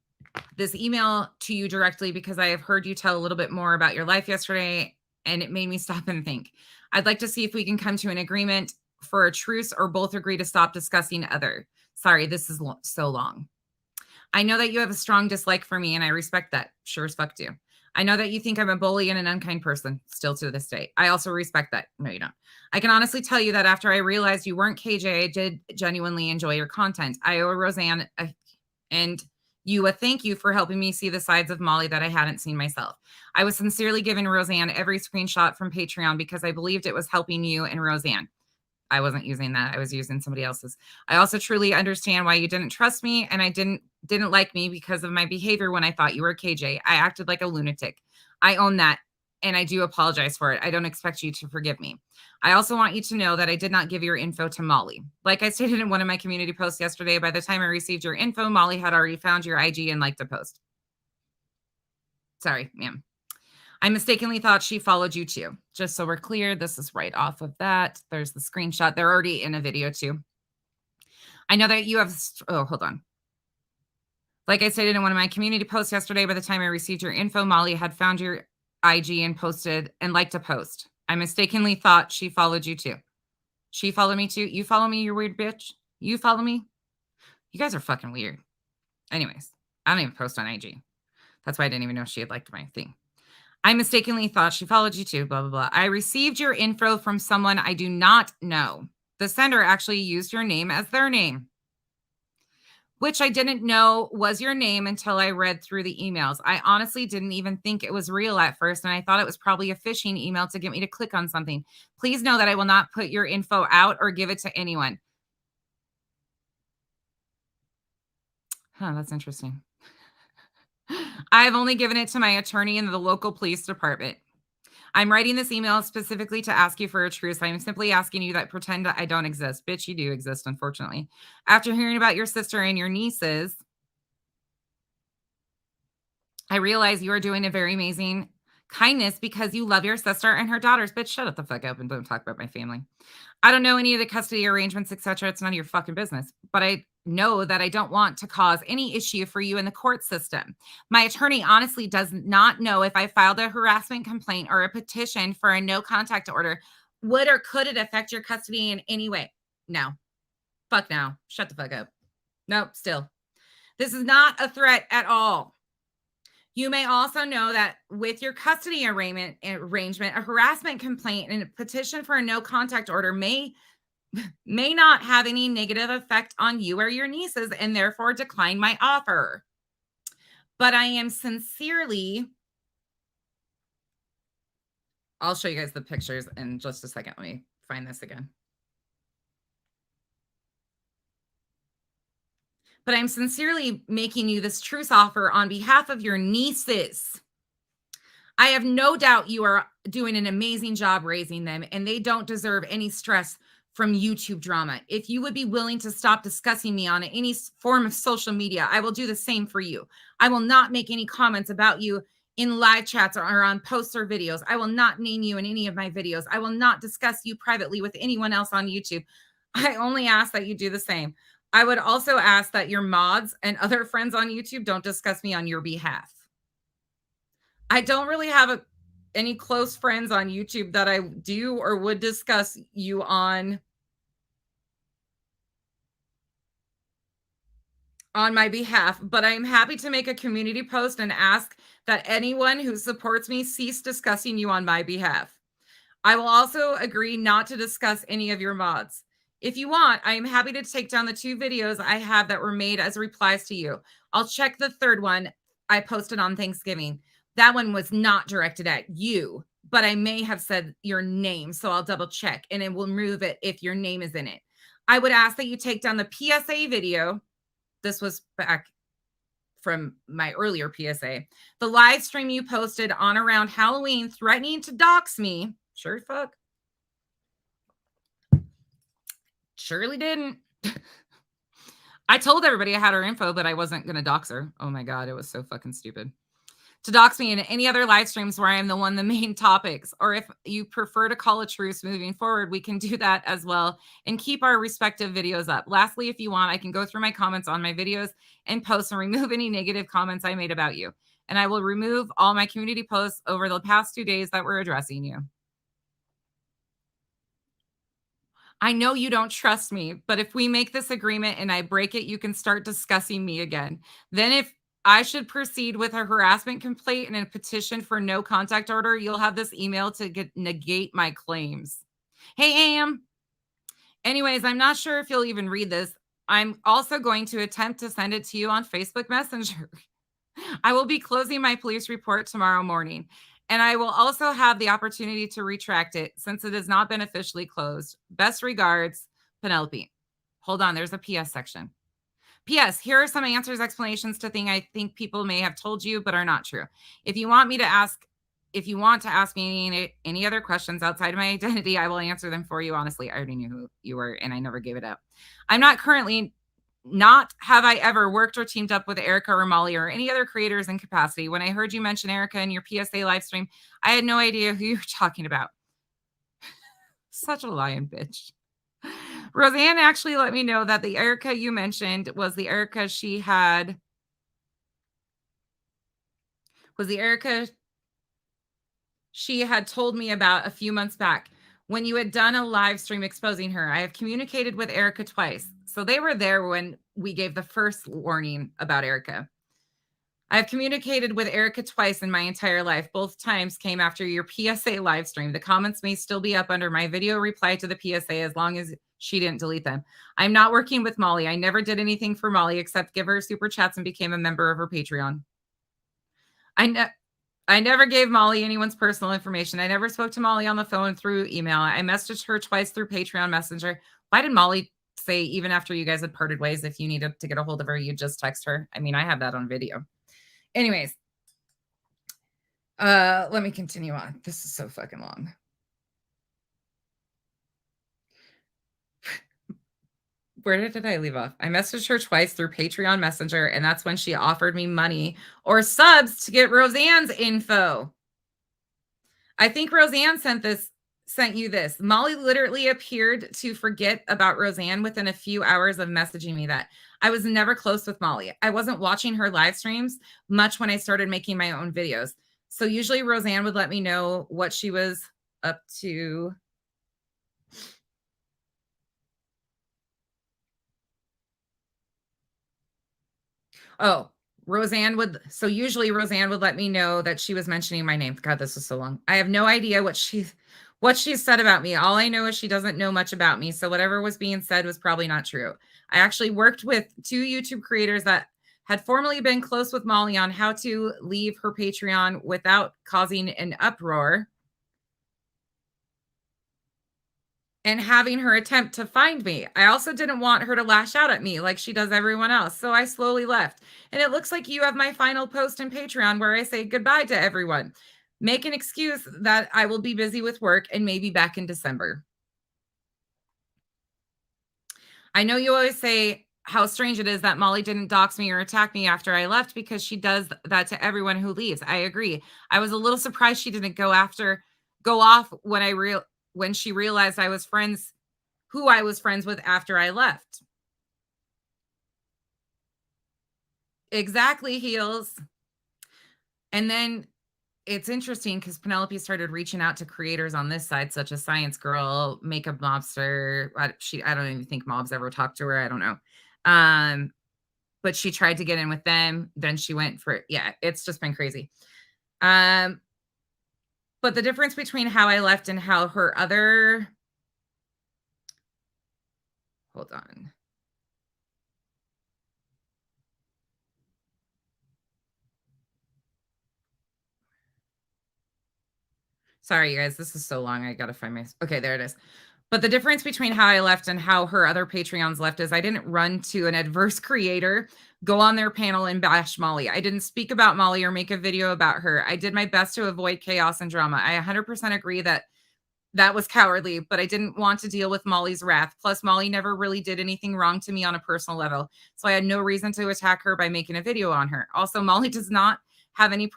to you directly because I have heard you tell a little bit more about your life yesterday and it made me stop and think. I'd like to see if we can come to an agreement for a truce or both agree to stop discussing other. Sorry, this is so long. I know that you have a strong dislike for me and I respect that. Sure as fuck do. I know that you think I'm a bully and an unkind person, still to this day. I also respect that. No, you don't. I can honestly tell you that after I realized you weren't KJ, I did genuinely enjoy your content. I owe Roseanne and you a thank you for helping me see the sides of Molly that I hadn't seen myself. I was sincerely giving Roseanne every screenshot from Patreon because I believed it was helping you and Roseanne. I wasn't using that. I was using somebody else's. I also truly understand why you didn't trust me and I didn't like me because of my behavior when I thought you were KJ. I acted like a lunatic. I own that and I do apologize for it. I don't expect you to forgive me. I also want you to know that I did not give your info to Molly. Like I stated in one of my community posts yesterday, by the time I received your info, Molly had already found your IG and liked a post. Sorry, ma'am. I mistakenly thought she followed you too. Just so we're clear, this is right off of that. There's the screenshot. They're already in a video too. I know that you have, oh, hold on. Like I stated in one of my community posts yesterday, by the time I received your info, Molly had found your IG and posted and liked a post. I mistakenly thought she followed you too. She followed me too. You follow me, you weird bitch. You follow me. You guys are fucking weird. Anyways, I don't even post on IG. That's why I didn't even know she had liked my thing. I mistakenly thought she followed you too, blah, blah, blah. I received your info from someone I do not know. The sender actually used your name as their name, which I didn't know was your name until I read through the emails. I honestly didn't even think it was real at first, and I thought it was probably a phishing email to get me to click on something. Please know that I will not put your info out or give it to anyone. Huh, that's interesting. I've only given it to my attorney in the local police department. I'm writing this email specifically to ask you for a truce. I'm simply asking you that pretend I don't exist. Bitch, you do exist, unfortunately. After hearing about your sister and your nieces, I realize you are doing a very amazing kindness because you love your sister and her daughters. Bitch, shut the fuck up and don't talk about my family. I don't know any of the custody arrangements, etc. It's none of your fucking business. But I know that I don't want to cause any issue for you in the court system. My attorney honestly does not know if I filed a harassment complaint or a petition for a no contact order. Would or could it affect your custody in any way? No. Fuck no. Shut the fuck up. Nope, still. This is not a threat at all. You may also know that with your custody arrangement, a harassment complaint and a petition for a no contact order may not have any negative effect on you or your nieces and therefore decline my offer. But I am sincerely, I'll show you guys the pictures in just a second. Let me find this again. But I'm sincerely making you this truce offer on behalf of your nieces. I have no doubt you are doing an amazing job raising them, and they don't deserve any stress from YouTube drama. If you would be willing to stop discussing me on any form of social media, I will do the same for you. I will not make any comments about you in live chats or on posts or videos. I will not name you in any of my videos. I will not discuss you privately with anyone else on YouTube. I only ask that you do the same. I would also ask that your mods and other friends on YouTube don't discuss me on your behalf. I don't really have any close friends on YouTube that I do or would discuss you on my behalf, but I'm happy to make a community post and ask that anyone who supports me cease discussing you on my behalf. I will also agree not to discuss any of your mods. If you want, I am happy to take down the 2 videos I have that were made as replies to you. I'll check the third one I posted on Thanksgiving. That one was not directed at you. but I may have said your name, so I'll double check, and it will remove it if your name is in it. I would ask that you take down the PSA video. This was back from my earlier PSA. The live stream you posted on around Halloween threatening to dox me. Sure fuck. Surely didn't. I told everybody I had her info, but I wasn't going to dox her. Oh my God, it was so fucking stupid. To dox me in any other live streams where I am the main topics, or if you prefer to call a truce moving forward, we can do that as well and keep our respective videos up. Lastly, if you want, I can go through my comments on my videos and post and remove any negative comments I made about you. And I will remove all my community posts over the past 2 days that were addressing you. I know you don't trust me, but if we make this agreement and I break it, you can start discussing me again. Then if I should proceed with a harassment complaint and a petition for no contact order, you'll have this email to negate my claims. Hey, Am. Anyways, I'm not sure if you'll even read this. I'm also going to attempt to send it to you on Facebook Messenger. I will be closing my police report tomorrow morning, and I will also have the opportunity to retract it since it has not been officially closed. Best regards, Penelope. Hold on, there's a PS section. PS, here are some answers, explanations to things I think people may have told you but are not true. If you want to ask me any other questions outside of my identity, I will answer them for you. Honestly, I already knew who you were and I never gave it up. I'm not currently not have I ever worked or teamed up with Erica or Molly or any other creators in capacity. When I heard you mention Erica in your PSA live stream, I had no idea who you were talking about. Such a lying bitch. Roseanne actually let me know that the Erica you mentioned was the Erica she had told me about a few months back when you had done a live stream exposing her. I have communicated with Erica twice. So they were there when we gave the first warning about Erica. I've communicated with Erica twice in my entire life. Both times came after your PSA live stream. The comments may still be up under my video reply to the PSA as long as she didn't delete them. I'm not working with Molly. I never did anything for Molly except give her super chats and became a member of her Patreon. I never gave Molly anyone's personal information. I never spoke to Molly on the phone through email. I messaged her twice through Patreon Messenger. Why did Molly say even after you guys had parted ways, if you needed to get a hold of her, you just text her? I mean, I have that on video. Anyways, let me continue on. This is so fucking long. Where did I leave off? I messaged her twice through Patreon Messenger, and that's when she offered me money or subs to get Roseanne's info. I think Roseanne sent you this. Molly literally appeared to forget about Roseanne within a few hours of messaging me that. I was never close with Molly. I wasn't watching her live streams much when I started making my own videos. So usually Roseanne would let me know what she was up to. Oh, usually Roseanne would let me know that she was mentioning my name. God, this is so long. I have no idea what she said about me. All I know is she doesn't know much about me. So whatever was being said was probably not true. I actually worked with 2 YouTube creators that had formerly been close with Molly on how to leave her Patreon without causing an uproar and having her attempt to find me. I also didn't want her to lash out at me like she does everyone else. So I slowly left. And it looks like you have my final post in Patreon where I say goodbye to everyone. Make an excuse that I will be busy with work and maybe back in December. I know you always say how strange it is that Molly didn't dox me or attack me after I left because she does that to everyone who leaves. I agree. I was a little surprised she didn't go off when she realized who I was friends with after I left. Exactly, Heels. And then it's interesting because Penelope started reaching out to creators on this side, such as Science Girl, Makeup Mobster. I don't even think Mobs ever talked to her. I don't know. But she tried to get in with them. Then she went it's just been crazy. But the difference between how I left and how her other, hold on. Sorry, you guys. This is so long. I got to find my. Okay, there it is. But the difference between how I left and how her other Patreons left is I didn't run to an adverse creator, go on their panel and bash Molly. I didn't speak about Molly or make a video about her. I did my best to avoid chaos and drama. I 100% agree that that was cowardly, but I didn't want to deal with Molly's wrath. Plus, Molly never really did anything wrong to me on a personal level. So I had no reason to attack her by making a video on her. Also, Molly does not have any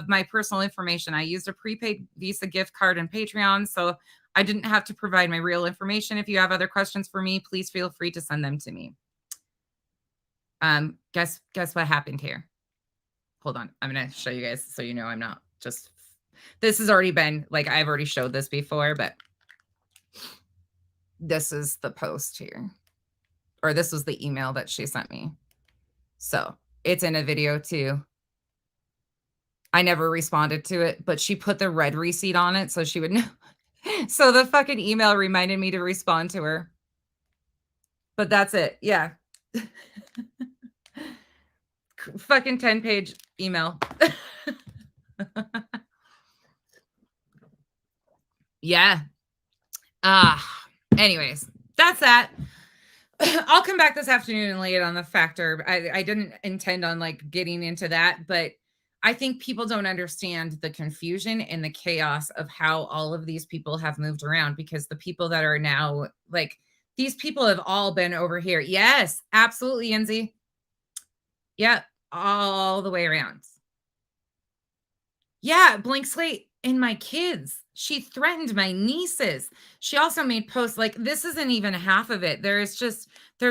my personal information. I used a prepaid Visa gift card and Patreon, so I didn't have to provide my real information. If you have other questions for me, please feel free to send them to me. Guess what happened here? Hold on. I'm going to show you guys so you know I'm not just... This has already been, like, I've already showed this before, but this is the post here. Or this was the email that she sent me. So it's in a video too. I never responded to it, but she put the red receipt on it so she would know. So the fucking email reminded me to respond to her. But that's it. Yeah. Fucking 10-page email. Yeah. Anyways, that's that. I'll come back this afternoon and lay it on the factor. I didn't intend on like getting into that, but I think people don't understand the confusion and the chaos of how all of these people have moved around, because the people that are now like, these people have all been over here. Yes, absolutely, Enzy. Yep, all the way around. Yeah, blank slate. And my kids. She threatened my nieces. She also made posts like, this isn't even half of it. There's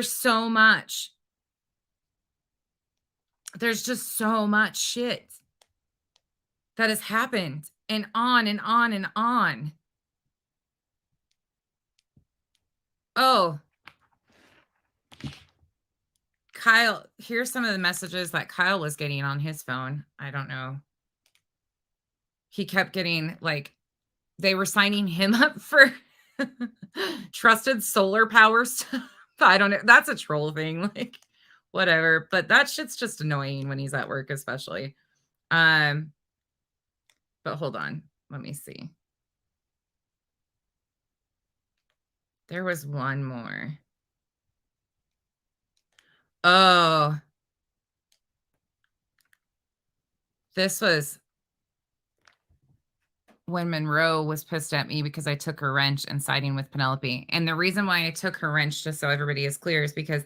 so much. There's just so much shit that has happened, and on and on and on. Oh, Kyle, here's some of the messages that Kyle was getting on his phone. I don't know. He kept getting like, they were signing him up for trusted solar power stuff. I don't know. That's a troll thing. Like, whatever. But that shit's just annoying when he's at work, especially. But hold on. Let me see. There was one more. Oh. This was when Monroe was pissed at me because I took her wrench and siding with Penelope. And the reason why I took her wrench, just so everybody is clear, is because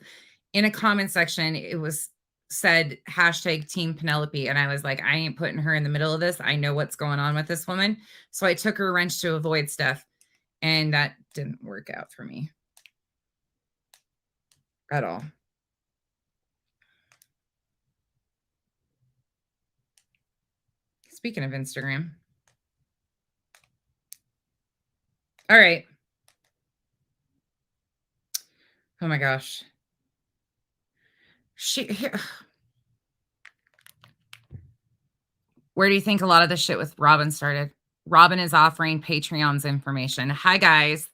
in a comment section, it was said hashtag Team Penelope. And I was like, I ain't putting her in the middle of this. I know what's going on with this woman. So I took her wrench to avoid stuff. And that didn't work out for me at all. Speaking of Instagram. All right. Oh my gosh. Where do you think a lot of the shit with Robin started? Robin is offering Patreon's information. Hi, guys.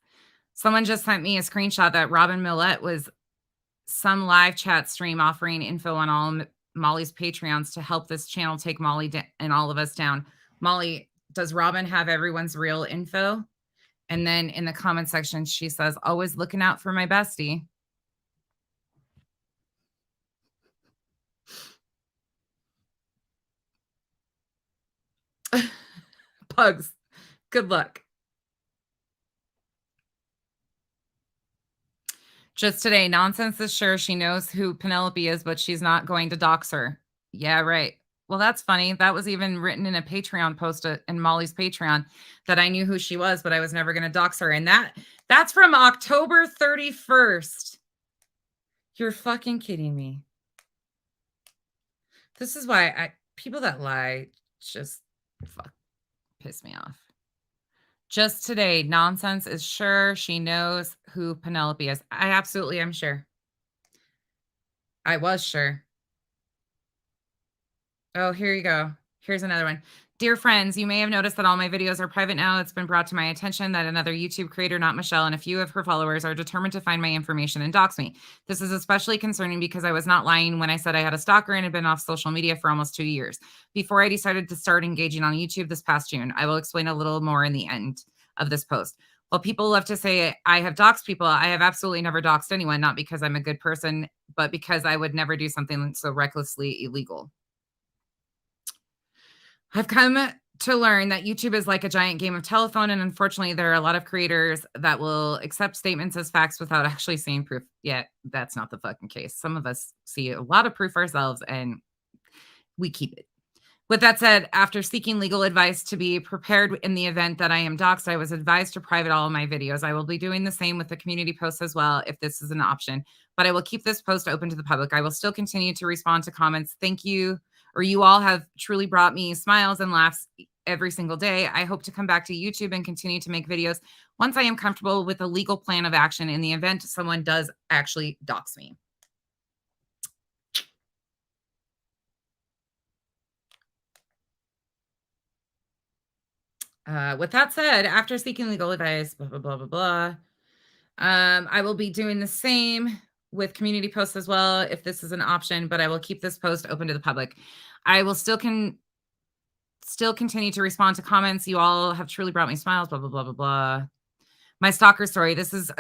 Someone just sent me a screenshot that Robin Millette was some live chat stream offering info on all Molly's Patreons to help this channel take Molly and all of us down. Molly, does Robin have everyone's real info? And then in the comment section, she says, always looking out for my bestie. Pugs, good luck. Just today, Nonsense is sure she knows who Penelope is, but she's not going to dox her. Yeah, right. Well, that's funny. That was even written in a Patreon post in Molly's Patreon, that I knew who she was, but I was never going to dox her. And that's from October 31st. You're fucking kidding me. This is why people that lie just piss me off. Just today, Nonsense is sure she knows who Penelope is. I absolutely am sure. I was sure. Oh, here you go. Here's another one. Dear friends, you may have noticed that all my videos are private now. It's been brought to my attention that another YouTube creator, not Michelle, and a few of her followers are determined to find my information and dox me. This is especially concerning because I was not lying when I said I had a stalker and had been off social media for almost 2 years before I decided to start engaging on YouTube this past June. I will explain a little more in the end of this post. While people love to say I have doxed people, I have absolutely never doxed anyone, not because I'm a good person, but because I would never do something so recklessly illegal. I've come to learn that YouTube is like a giant game of telephone, and unfortunately, there are a lot of creators that will accept statements as facts without actually seeing proof. Yet, that's not the fucking case. Some of us see a lot of proof ourselves, and we keep it. With that said, after seeking legal advice to be prepared in the event that I am doxxed, I was advised to private all of my videos. I will be doing the same with the community posts as well if this is an option, but I will keep this post open to the public. I will still continue to respond to comments. Thank you, or you all have truly brought me smiles and laughs every single day. I hope to come back to YouTube and continue to make videos once I am comfortable with a legal plan of action in the event someone does actually dox me. With that said, after seeking legal advice, blah, blah, blah, blah, blah, I will be doing the same with community posts as well if this is an option, but I will keep this post open to the public. I will still continue to respond to comments. You all have truly brought me smiles, blah, blah, blah, blah, blah. My stalker story. This is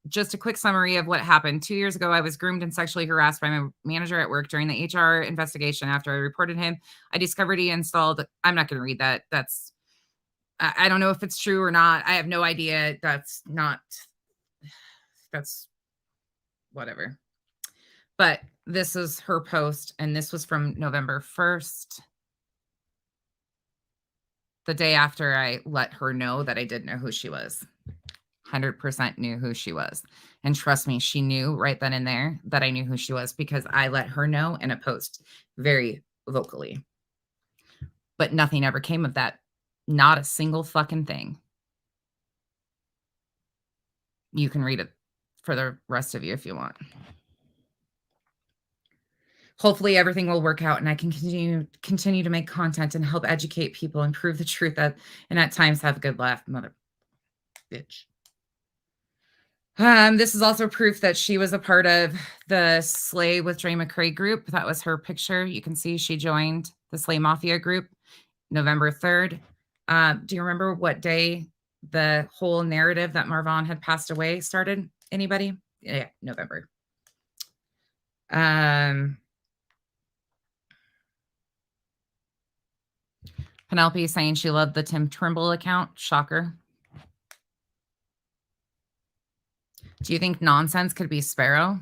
just a quick summary of what happened. 2 years ago, I was groomed and sexually harassed by my manager at work during the HR investigation. After I reported him, I discovered he installed, I'm not going to read that. I don't know if it's true or not. I have no idea. That's whatever. But this is her post, and this was from November 1st. The day after I let her know that I did know who she was. 100% knew who she was. And trust me, she knew right then and there that I knew who she was because I let her know in a post very vocally. But nothing ever came of that. Not a single fucking thing. You can read it for the rest of you if you want. Hopefully everything will work out and I can continue to make content and help educate people and prove the truth and at times have a good laugh, mother bitch. This is also proof that she was a part of the Slay with Dre McCrae group. That was her picture. You can see she joined the Slay Mafia group November 3rd. Do you remember what day the whole narrative that Marvon had passed away started? Anybody? Yeah, November. Penelope saying she loved the Tim Trimble account. Shocker. Do you think nonsense could be Sparrow?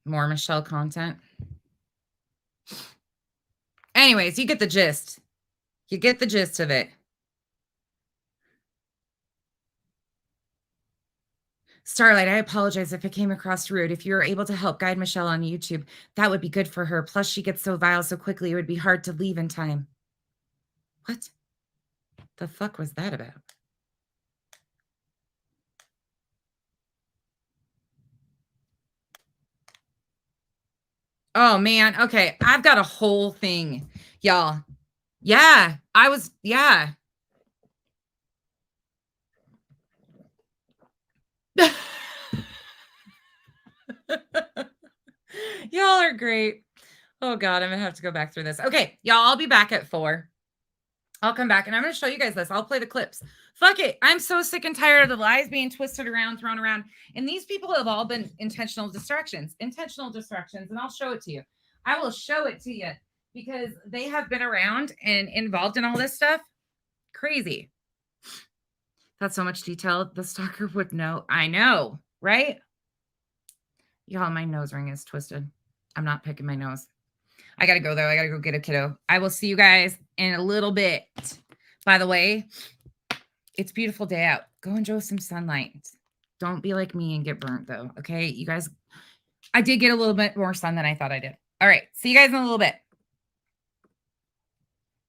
More Michelle content. Anyways, you get the gist. You get the gist of it. Starlight, I apologize if it came across rude. If you were able to help guide Michelle on YouTube, that would be good for her. Plus, she gets so vile so quickly, it would be hard to leave in time. What the fuck was that about? Oh, man. Okay. I've got a whole thing, y'all. Yeah. Yeah. Y'all are great. Oh, God. I'm going to have to go back through this. Okay. Y'all, I'll be back at 4. I'll come back and I'm going to show you guys this. I'll play the clips. Fuck it. I'm so sick and tired of the lies being twisted around, thrown around. And these people have all been intentional distractions. And I'll show it to you. I will show it to you because they have been around and involved in all this stuff. Crazy. That's so much detail. The stalker would know. I know, right? Y'all, my nose ring is twisted. I'm not picking my nose. I got to go, though. I got to go get a kiddo. I will see you guys in a little bit. By the way, it's a beautiful day out. Go enjoy some sunlight. Don't be like me and get burnt, though. Okay, you guys, I did get a little bit more sun than I thought I did. All right, see you guys in a little bit.